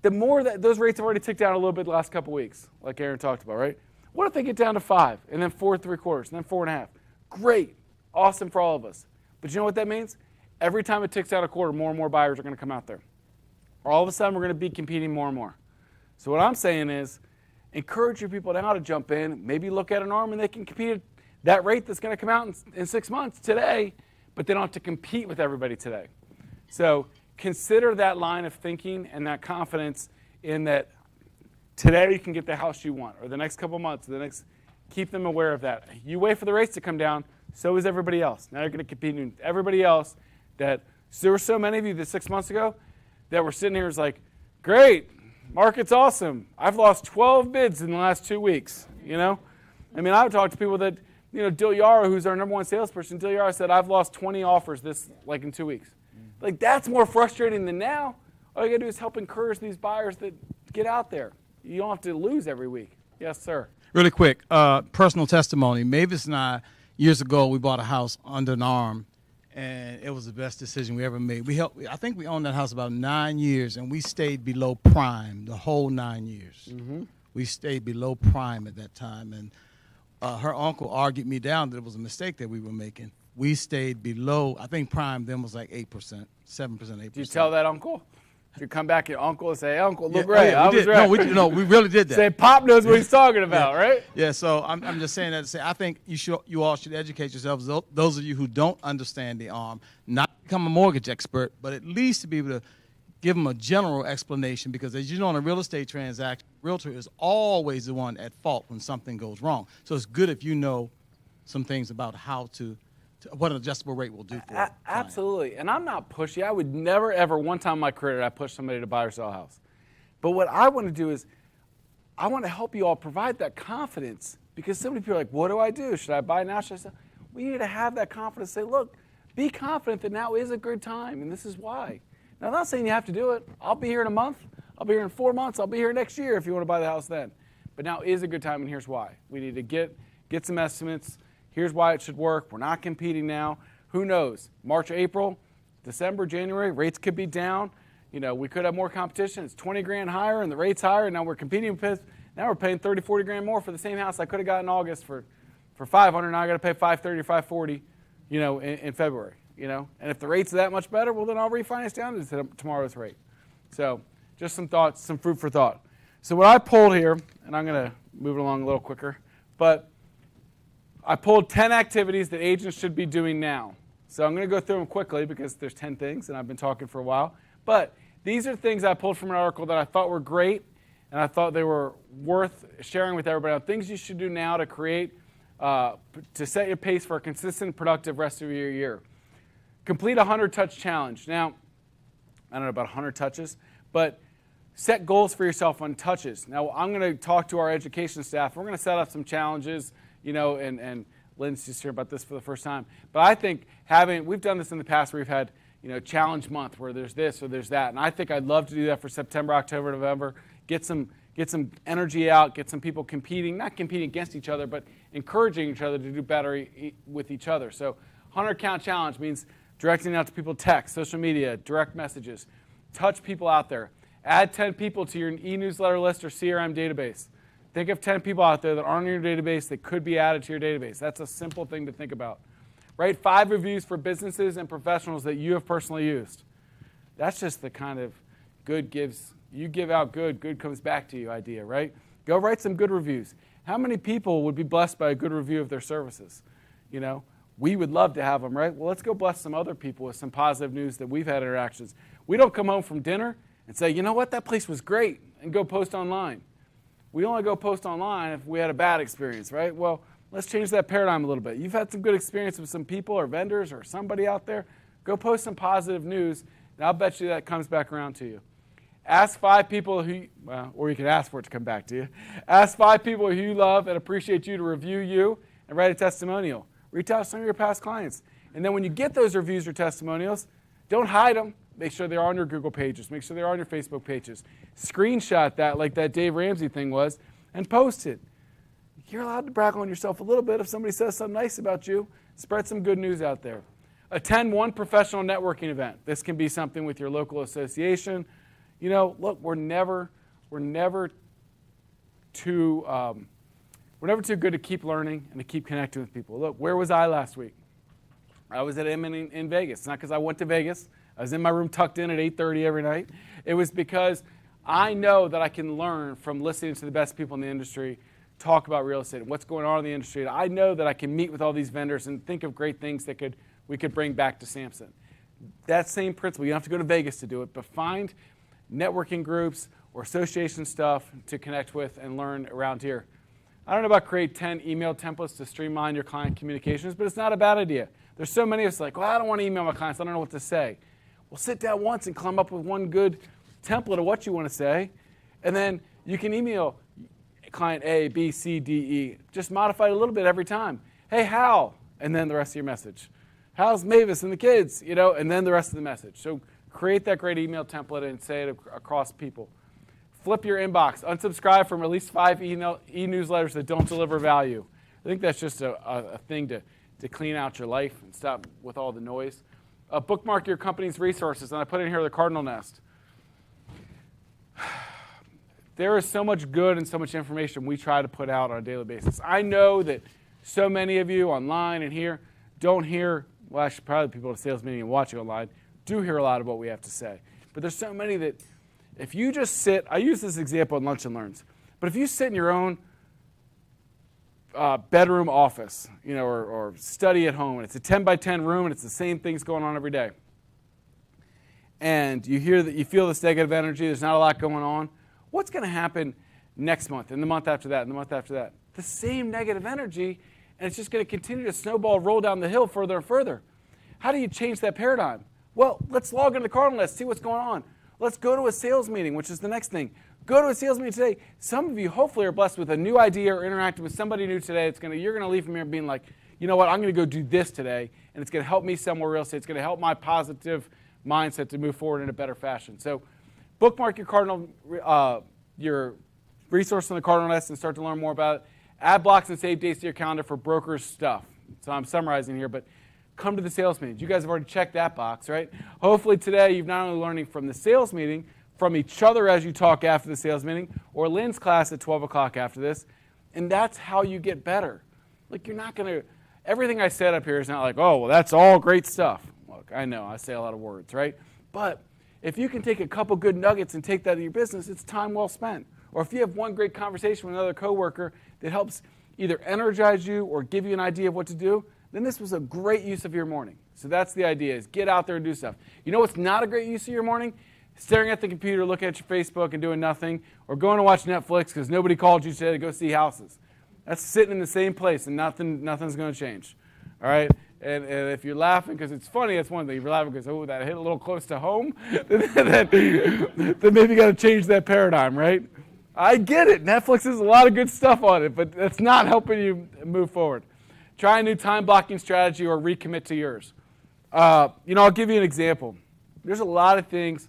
The more that those rates have already ticked down a little bit the last couple weeks, like Aaron talked about, right? What if they get down to 5 and then 4.75 and then 4.5? Great. Awesome for all of us. But you know what that means? Every time it ticks down a quarter, more and more buyers are going to come out there. All of a sudden, we're going to be competing more and more. So what I'm saying is encourage your people now to jump in, maybe look at an ARM and they can compete at that rate that's going to come out in 6 months today, but they don't have to compete with everybody today. So consider that line of thinking and that confidence in that today you can get the house you want, or the next couple months, keep them aware of that. You wait for the rates to come down, so is everybody else. Now you're going to compete with everybody else that So there were so many of you that 6 months ago that were sitting here was like, great, market's awesome. I've lost 12 bids in the last 2 weeks, you know? I mean, I've talked to people that, you know, Dilyara, who's our number one salesperson, Dilyara said, I've lost 20 offers in 2 weeks. Like, that's more frustrating than now. All you got to do is help encourage these buyers that get out there. You don't have to lose every week. Yes, sir. Really quick, personal testimony. Mavis and I, years ago, we bought a house under an arm, and it was the best decision we ever made. I think we owned that house about 9 years, and we stayed below prime the whole 9 years. Mm-hmm. We stayed below prime at that time, and her uncle argued me down that it was a mistake that we were making. We stayed below, I think prime then was like 8%, 7%, 8%. Did you tell that uncle? Did you come back to your uncle and say, hey, Uncle, look Yeah, right, yeah, I we was did. right. No, we really did that. Say, Pop knows what he's talking about, right? Yeah, so I'm just saying that to say I think you all should educate yourselves, those of you who don't understand the ARM, not become a mortgage expert, but at least to be able to give them a general explanation, because as you know, in a real estate transaction, realtor is always the one at fault when something goes wrong. So it's good if you know some things about how to what an adjustable rate will do for you. Absolutely. And I'm not pushy. I would never, ever, one time in my career, I push somebody to buy or sell a house. But what I want to do is I want to help you all provide that confidence, because so many people are like, what do I do? Should I buy now? Should I sell? We need to have that confidence. Say, look, be confident that now is a good time, and this is why. Now, I'm not saying you have to do it. I'll be here in a month. I'll be here in 4 months. I'll be here next year if you want to buy the house then. But now is a good time, and here's why. We need to get some estimates. Here's why it should work. We're not competing now. Who knows? March, April, December, January, rates could be down. You know, we could have more competition. It's 20 grand higher and the rate's higher, and now we're competing with, now we're paying 30, 40 grand more for the same house I could have got in August for 500. Now I got to pay 530 or 540, you know, in February, you know. And if the rate's that much better, well, then I'll refinance down to tomorrow's rate. So just some thoughts, some food for thought. So what I pulled here, and I'm going to move it along a little quicker, but I pulled 10 activities that agents should be doing now. So I'm going to go through them quickly because there's 10 things, and I've been talking for a while. But these are things I pulled from an article that I thought were great, and I thought they were worth sharing with everybody. On things you should do now to create, to set your pace for a consistent, productive rest of your year. Complete a 100-touch challenge. Now, I don't know about 100 touches, but set goals for yourself on touches. Now, I'm going to talk to our education staff. We're going to set up some challenges. You know, and Lynn's just here about this for the first time. But I think we've done this in the past where we've had, you know, challenge month where there's this or there's that. And I think I'd love to do that for September, October, November. Get some energy out, get some people competing, not competing against each other, but encouraging each other to do better with each other. So 100 count challenge means directing out to people text, social media, direct messages. Touch people out there. Add 10 people to your e-newsletter list or CRM database. Think of 10 people out there that aren't in your database that could be added to your database. That's a simple thing to think about. Write 5 reviews for businesses and professionals that you have personally used. That's just the kind of good gives, you give out good, good comes back to you idea, right? Go write some good reviews. How many people would be blessed by a good review of their services? You know, we would love to have them, right? Well, let's go bless some other people with some positive news that we've had interactions. We don't come home from dinner and say, you know what, that place was great, and go post online. We only go post online if we had a bad experience, right? Well, let's change that paradigm a little bit. You've had some good experience with some people or vendors or somebody out there. Go post some positive news, and I'll bet you that comes back around to you. Ask 5 people or you can ask for it to come back to you. Ask 5 people who you love and appreciate you to review you and write a testimonial. Reach out to some of your past clients. And then when you get those reviews or testimonials, don't hide them. Make sure they're on your Google pages. Make sure they're on your Facebook pages. Screenshot that like that Dave Ramsey thing was and post it. You're allowed to brag on yourself a little bit if somebody says something nice about you. Spread some good news out there. Attend one professional networking event. This can be something with your local association. You know, look, we're never too good to keep learning and to keep connecting with people. Look, where was I last week? I was at M in Vegas. It's not because I went to Vegas. I was in my room tucked in at 8:30 every night. It was because I know that I can learn from listening to the best people in the industry talk about real estate and what's going on in the industry. I know that I can meet with all these vendors and think of great things that we could bring back to Samson. That same principle, you don't have to go to Vegas to do it, but find networking groups or association stuff to connect with and learn around here. I don't know about create 10 email templates to streamline your client communications, but it's not a bad idea. There's so many of us like, well, I don't want to email my clients. I don't know what to say. Well, sit down once and come up with one good template of what you want to say, and then you can email client A, B, C, D, E. Just modify it a little bit every time. Hey, Hal, and then the rest of your message. How's Mavis and the kids, and then the rest of the message. So create that great email template and say it across people. Flip your inbox. Unsubscribe from at least 5 e-newsletters that don't deliver value. I think that's just a thing to clean out your life and stop with all the noise. Bookmark your company's resources, and I put in here the Cardinal Nest. There is so much good and so much information we try to put out on a daily basis. I know that so many of you online and here don't hear, well, actually probably people at a sales meeting and watching online do hear a lot of what we have to say. But there's so many that if you just sit, I use this example in Lunch and Learns, but if you sit in your own bedroom office, or study at home, and it's a 10 by 10 room and it's the same things going on every day, and you hear that, you feel this negative energy, there's not a lot going on, what's going to happen next month and the month after that and the month after that? The same negative energy, and it's just going to continue to snowball, roll down the hill further and further. How do you change that paradigm? Well, let's log into the Cardinal Nest, see what's going on. Let's go to a sales meeting, which is the next thing. Go to a sales meeting today. Some of you hopefully are blessed with a new idea or interacting with somebody new today. You're going to leave from here being like, you know what, I'm going to go do this today, and it's going to help me sell more real estate. It's going to help my positive mindset to move forward in a better fashion. So bookmark your resource on the Cardinal Nest and start to learn more about it. Add blocks and save dates to your calendar for brokers stuff. So I'm summarizing here, but come to the sales meetings. You guys have already checked that box, right? Hopefully today you've not only learning from the sales meeting, from each other as you talk after the sales meeting, or Lynn's class at 12 o'clock after this, and that's how you get better. Like, you're not going to, everything I said up here is not like, oh, well, that's all great stuff. Look, I know, I say a lot of words, right? But if you can take a couple good nuggets and take that to your business, it's time well spent. Or if you have one great conversation with another coworker that helps either energize you or give you an idea of what to do, then this was a great use of your morning. So that's the idea, is get out there and do stuff. You know what's not a great use of your morning? Staring at the computer, looking at your Facebook and doing nothing, or going to watch Netflix because nobody called you today to go see houses. That's sitting in the same place and nothing's going to change. All right? And if you're laughing because it's funny, that's one thing. If you're laughing because, oh, that hit a little close to home, then maybe you got to change that paradigm, right? I get it. Netflix has a lot of good stuff on it, but that's not helping you move forward. Try a new time blocking strategy or recommit to yours. I'll give you an example. There's a lot of things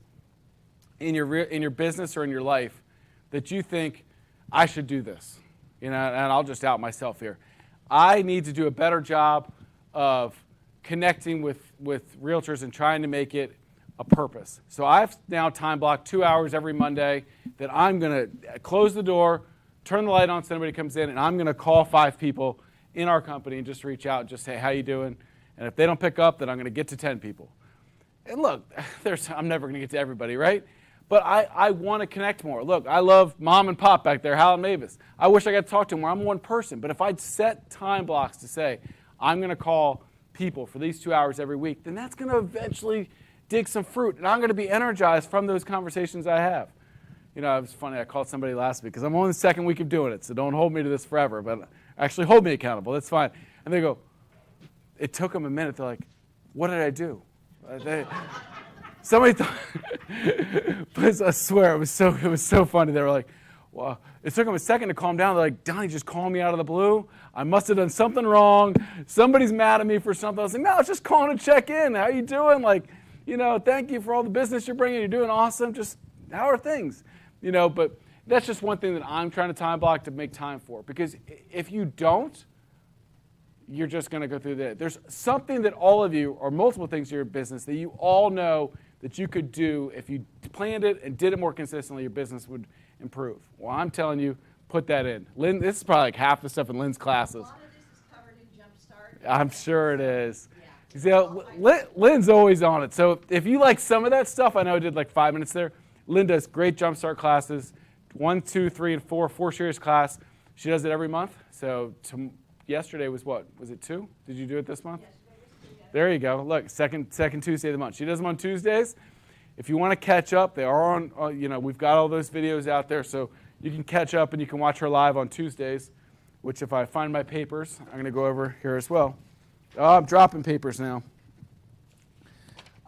in your business or in your life that you think, I should do this. And I'll just out myself here. I need to do a better job of connecting with realtors and trying to make it a purpose. So I've now time blocked 2 hours every Monday that I'm going to close the door, turn the light on so nobody comes in, and I'm going to call 5 people in our company and just reach out and just say, how you doing? And if they don't pick up, then I'm going to get to 10 people. And look, I'm never going to get to everybody, right? But I want to connect more. Look, I love Mom and Pop back there, Hal and Mavis. I wish I got to talk to them where I'm one person. But if I'd set time blocks to say, I'm going to call people for these 2 hours every week, then that's going to eventually dig some fruit. And I'm going to be energized from those conversations I have. It was funny, I called somebody last week because I'm only the second week of doing it, so don't hold me to this forever. But actually hold me accountable. That's fine. And they go, it took them a minute. They're like, what did I do? Somebody thought, but I swear, it was so funny. They were like, well, it took them a second to calm down. They're like, Donnie just called me out of the blue. I must have done something wrong. Somebody's mad at me for something. I was like, no, I was just calling to check in. How you doing? Thank you for all the business you're bringing. You're doing awesome. Just, how are things? But that's just one thing that I'm trying to time block to make time for. Because if you don't, you're just going to go through that. There's something that all of you, or multiple things in your business, that you all know that you could do if you planned it and did it more consistently, your business would improve. Well, I'm telling you, put that in. Lynn, this is probably like half the stuff in Lynn's classes. A lot of this is covered in Jumpstart. I'm sure it is. Yeah. Lynn's always on it. So if you like some of that stuff, I know I did like 5 minutes there. Lynn does great Jumpstart classes, 1, 2, 3, and 4 series class. She does it every month. So yesterday was what? Was it 2? Did you do it this month? Yes. There you go. Look, second Tuesday of the month. She does them on Tuesdays. If you want to catch up, they are on, we've got all those videos out there, so you can catch up and you can watch her live on Tuesdays, which if I find my papers, I'm going to go over here as well. Oh, I'm dropping papers now.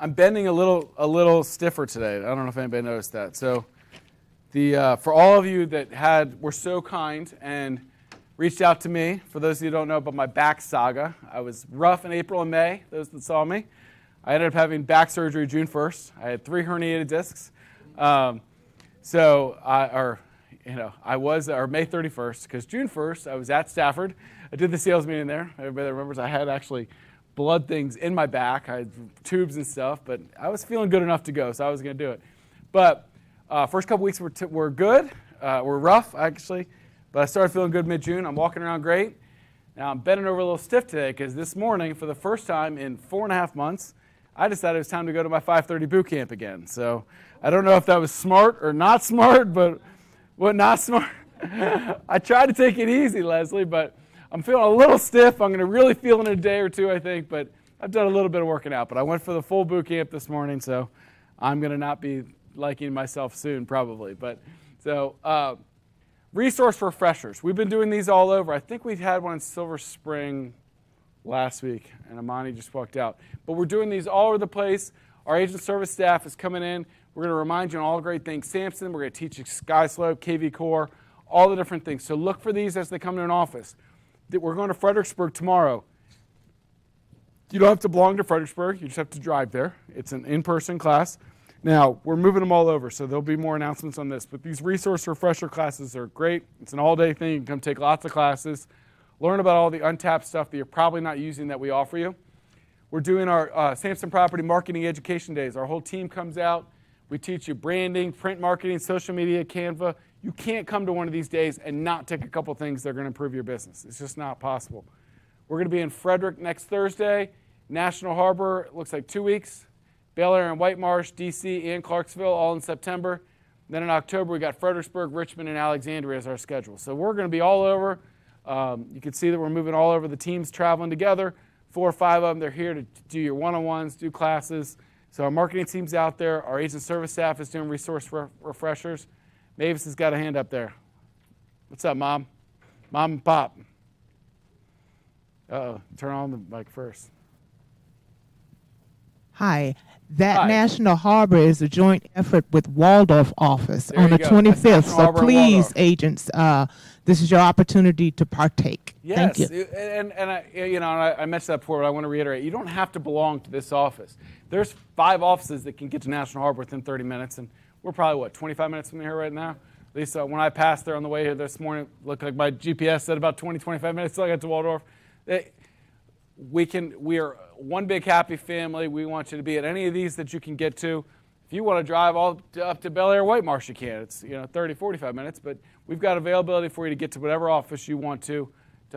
I'm bending a little stiffer today. I don't know if anybody noticed that. So for all of you that were so kind and reached out to me, for those of you who don't know about my back saga, I was rough in April and May, those that saw me. I ended up having back surgery June 1st. I had 3 herniated discs. I was May 31st, because June 1st, I was at Stafford. I did the sales meeting there. Everybody that remembers, I had actually blood things in my back. I had tubes and stuff, but I was feeling good enough to go, so I was going to do it. But first couple weeks were good. Were rough, actually, but I started feeling good mid-June. I'm walking around great. Now, I'm bending over a little stiff today, because this morning, for the first time in 4.5 months, I decided it was time to go to my 5:30 boot camp again. So I don't know if that was smart or not smart, but what not smart? I tried to take it easy, Leslie, but I'm feeling a little stiff. I'm going to really feel in a day or two, I think, but I've done a little bit of working out. But I went for the full boot camp this morning, so I'm going to not be liking myself soon, probably. But so resource refreshers. We've been doing these all over. I think we had one in Silver Spring last week, and Amani just walked out. But we're doing these all over the place. Our agent service staff is coming in. We're going to remind you on all the great things Samson. We're going to teach you Sky Slope, KV Core, all the different things. So look for these as they come to an office. We're going to Fredericksburg tomorrow. You don't have to belong to Fredericksburg. You just have to drive there. It's an in-person class. Now, we're moving them all over, so there'll be more announcements on this. But these resource refresher classes are great. It's an all-day thing. You can come take lots of classes. Learn about all the untapped stuff that you're probably not using that we offer you. We're doing our Samson Property Marketing Education Days. Our whole team comes out. We teach you branding, print marketing, social media, Canva. You can't come to one of these days and not take a couple things that are going to improve your business. It's just not possible. We're going to be in Frederick next Thursday, National Harbor, it looks like 2 weeks, Bel Air and White Marsh, D.C., and Clarksville, all in September. Then in October, we got Fredericksburg, Richmond, and Alexandria as our schedule. So we're going to be all over. You can see that we're moving all over. The teams traveling together. 4 or 5 of them, they're here to do your one-on-ones, do classes. So our marketing team's out there. Our agent service staff is doing resource refreshers. Mavis has got a hand up there. What's up, Mom? Mom and Pop. Uh-oh, turn on the mic first. Hi. That Hi. National Harbor is a joint effort with Waldorf office There on you the go. 25th. National So Harbor and please, Waldorf. agents, this is your opportunity to partake. Yes, Thank you. and I mentioned that before, but I want to reiterate. You don't have to belong to this office. There's 5 offices that can get to National Harbor within 30 minutes, and we're probably, 25 minutes from here right now? At least when I passed there on the way here this morning, it looked like my GPS said about 20, 25 minutes till I got to Waldorf. We are one big happy family. We want you to be at any of these that you can get to. If you want to drive all up to Bel Air, White Marsh, you can. It's 30, 45 minutes, but we've got availability for you to get to whatever office you want to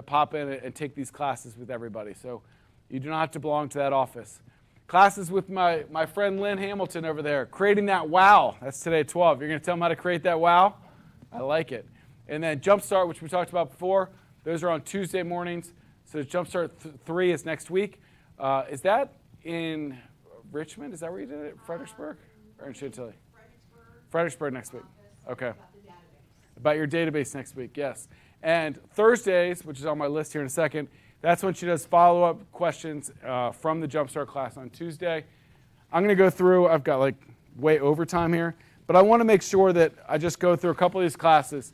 pop in and take these classes with everybody. So you do not have to belong to that office. Classes with my friend Lynn Hamilton over there, creating that wow. That's today at 12. You're going to tell them how to create that wow? I like it. And then Jumpstart, which we talked about before, those are on Tuesday mornings. So Jumpstart 3 is next week. Is that in Richmond? Is that where you did it? Fredericksburg? Or in Chantilly? Fredericksburg next week. Okay. About your database next week, yes. And Thursdays, which is on my list here in a second, that's when she does follow-up questions from the Jumpstart class on Tuesday. I'm going to go through, I've got way overtime here, but I want to make sure that I just go through a couple of these classes.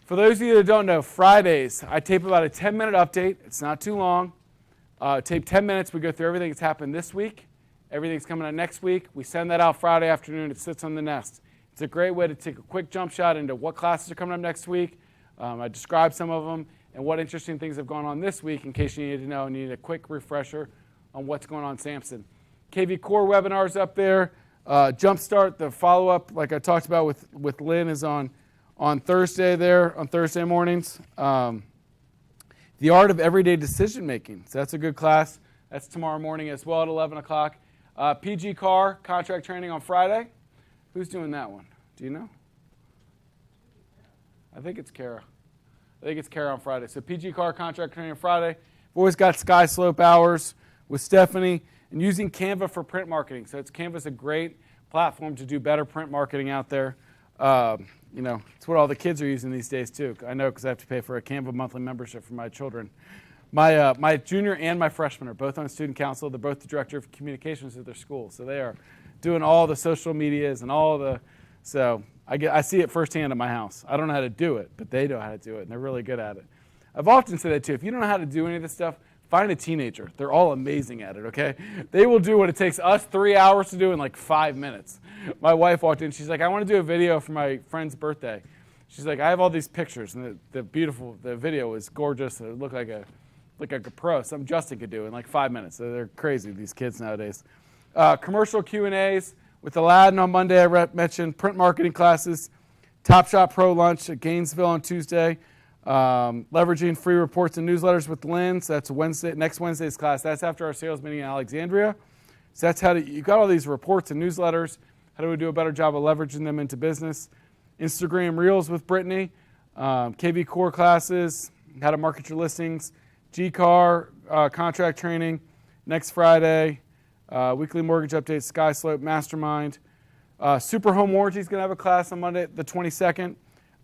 For those of you that don't know, Fridays, I tape about a 10-minute update. It's not too long. Tape 10 minutes. We go through everything that's happened this week. Everything's coming out next week. We send that out Friday afternoon. It sits on the nest. It's a great way to take a quick jump shot into what classes are coming up next week. I describe some of them and what interesting things have gone on this week in case you need to know and you need a quick refresher on what's going on in Samson. KV Core webinars up there. Jumpstart, the follow-up, like I talked about with Lynn, is on Thursday there, on Thursday mornings. The Art of Everyday Decision Making. So that's a good class. That's tomorrow morning as well at 11 o'clock. PG Car, contract training on Friday. Who's doing that one? Do you know? I think it's Kara. On Friday. So PG Car, contract training on Friday. We've always got Sky Slope hours with Stephanie and using Canva for print marketing. So Canva's a great platform to do better print marketing out there. It's what all the kids are using these days too. I know because I have to pay for a Canva monthly membership for my children. My junior and my freshman are both on student council. They're both the director of communications at their school. So they are doing all the social medias and all the, so I see it firsthand at my house. I don't know how to do it, but they know how to do it, and they're really good at it. I've often said that too. If you don't know how to do any of this stuff, find a teenager. They're all amazing at it, okay? They will do what it takes us 3 hours to do in like 5 minutes. My wife walked in. She's like, I want to do a video for my friend's birthday. She's like, I have all these pictures, and the video was gorgeous. It looked like a pro, something Justin could do in like 5 minutes. So they're crazy, these kids nowadays. Commercial Q&As with Aladdin on Monday, I mentioned. Print marketing classes. Top Shot Pro lunch at Gainesville on Tuesday. Leveraging free reports and newsletters with Lynn. So that's next Wednesday's class. That's after our sales meeting in Alexandria. So that's you got all these reports and newsletters. How do we do a better job of leveraging them into business? Instagram Reels with Brittany. KV Core classes. How to market your listings. G-Car contract training next Friday. Weekly mortgage updates. Sky Slope Mastermind. Super Home Warranty is going to have a class on Monday, the 22nd.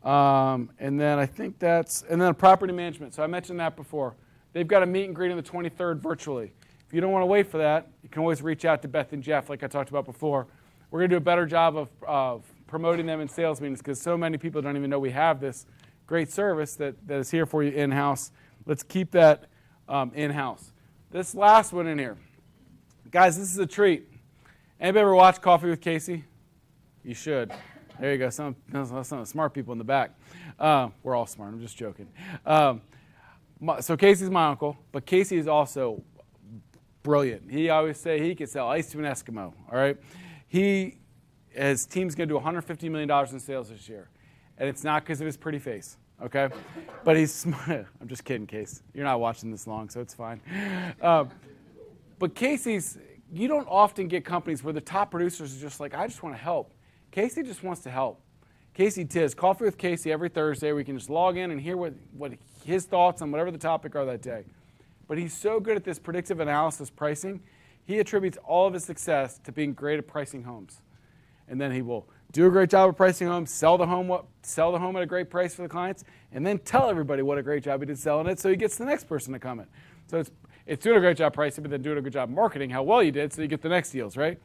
And then I think and then property management. So I mentioned that before. They've got a meet and greet on the 23rd virtually. If you don't want to wait for that, you can always reach out to Beth and Jeff like I talked about before. We're going to do a better job of promoting them in sales meetings because so many people don't even know we have this great service that is here for you in-house. Let's keep that in-house. This last one in here. Guys, this is a treat. Anybody ever watch Coffee with Casey? You should. There you go. Some smart people in the back. We're all smart. I'm just joking. So Casey's my uncle, but Casey is also brilliant. He always say he could sell ice to an Eskimo. All right. His team's going to do $150 million in sales this year, and it's not because of his pretty face. Okay, but he's smart. I'm just kidding, Case. You're not watching this long, so it's fine. But Casey's, you don't often get companies where the top producers are just like, I just want to help. Casey just wants to help. Casey Tiz, Coffee with Casey every Thursday. We can just log in and hear what his thoughts on whatever the topic are that day. But he's so good at this predictive analysis pricing, he attributes all of his success to being great at pricing homes. And then he will do a great job of pricing homes, sell the home at a great price for the clients, and then tell everybody what a great job he did selling it so he gets the next person to come in. So it's doing a great job pricing, but then doing a good job marketing how well you did so you get the next deals, right?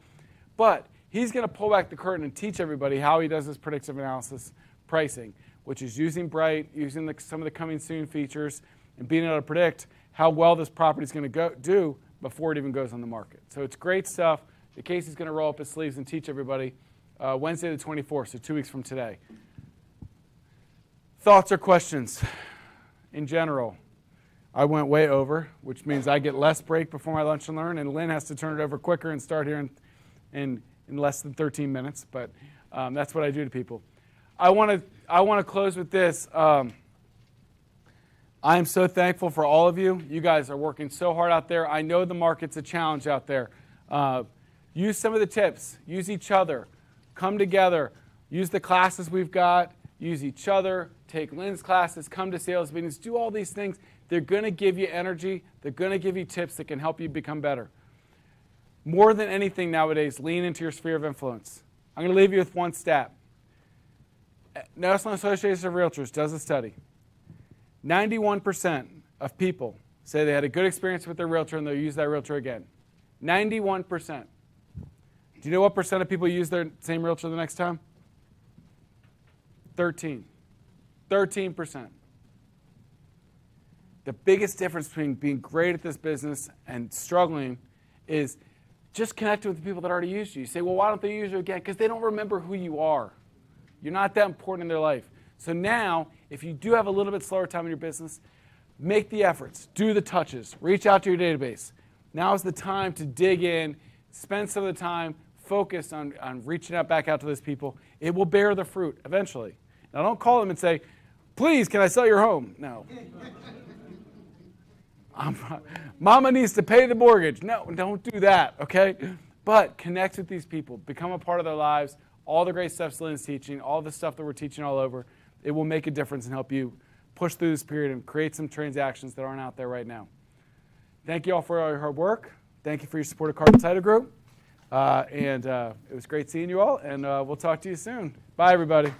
But he's going to pull back the curtain and teach everybody how he does this predictive analysis pricing, which is using Bright, using some of the coming soon features, and being able to predict how well this property is going to do before it even goes on the market. So it's great stuff. The Casey's going to roll up his sleeves and teach everybody Wednesday the 24th, so 2 weeks from today. Thoughts or questions in general? I went way over, which means I get less break before my lunch and learn, and Lynn has to turn it over quicker and start here in less than 13 minutes. But that's what I do to people. I want to close with this. I am so thankful for all of you. You guys are working so hard out there. I know the market's a challenge out there. Use some of the tips. Use each other. Come together. Use the classes we've got. Use each other. Take Lynn's classes. Come to sales meetings. Do all these things. They're going to give you energy. They're going to give you tips that can help you become better. More than anything nowadays, lean into your sphere of influence. I'm going to leave you with one stat. National Association of Realtors does a study. 91% of people say they had a good experience with their realtor and they'll use that realtor again. 91%. Do you know what percent of people use their same realtor the next time? 13%. The biggest difference between being great at this business and struggling is just connecting with the people that already used you. You say, well, why don't they use you again? Because they don't remember who you are. You're not that important in their life. So now, if you do have a little bit slower time in your business, make the efforts, do the touches, reach out to your database. Now is the time to dig in, spend some of the time, focus on reaching back out to those people. It will bear the fruit eventually. Now don't call them and say, please, can I sell your home? No. Mama needs to pay the mortgage. No, don't do that, okay? But connect with these people. Become a part of their lives. All the great stuff Lynn's teaching, all the stuff that we're teaching all over, it will make a difference and help you push through this period and create some transactions that aren't out there right now. Thank you all for all your hard work. Thank you for your support of Cardinal Title Group. It was great seeing you all, and we'll talk to you soon. Bye, everybody.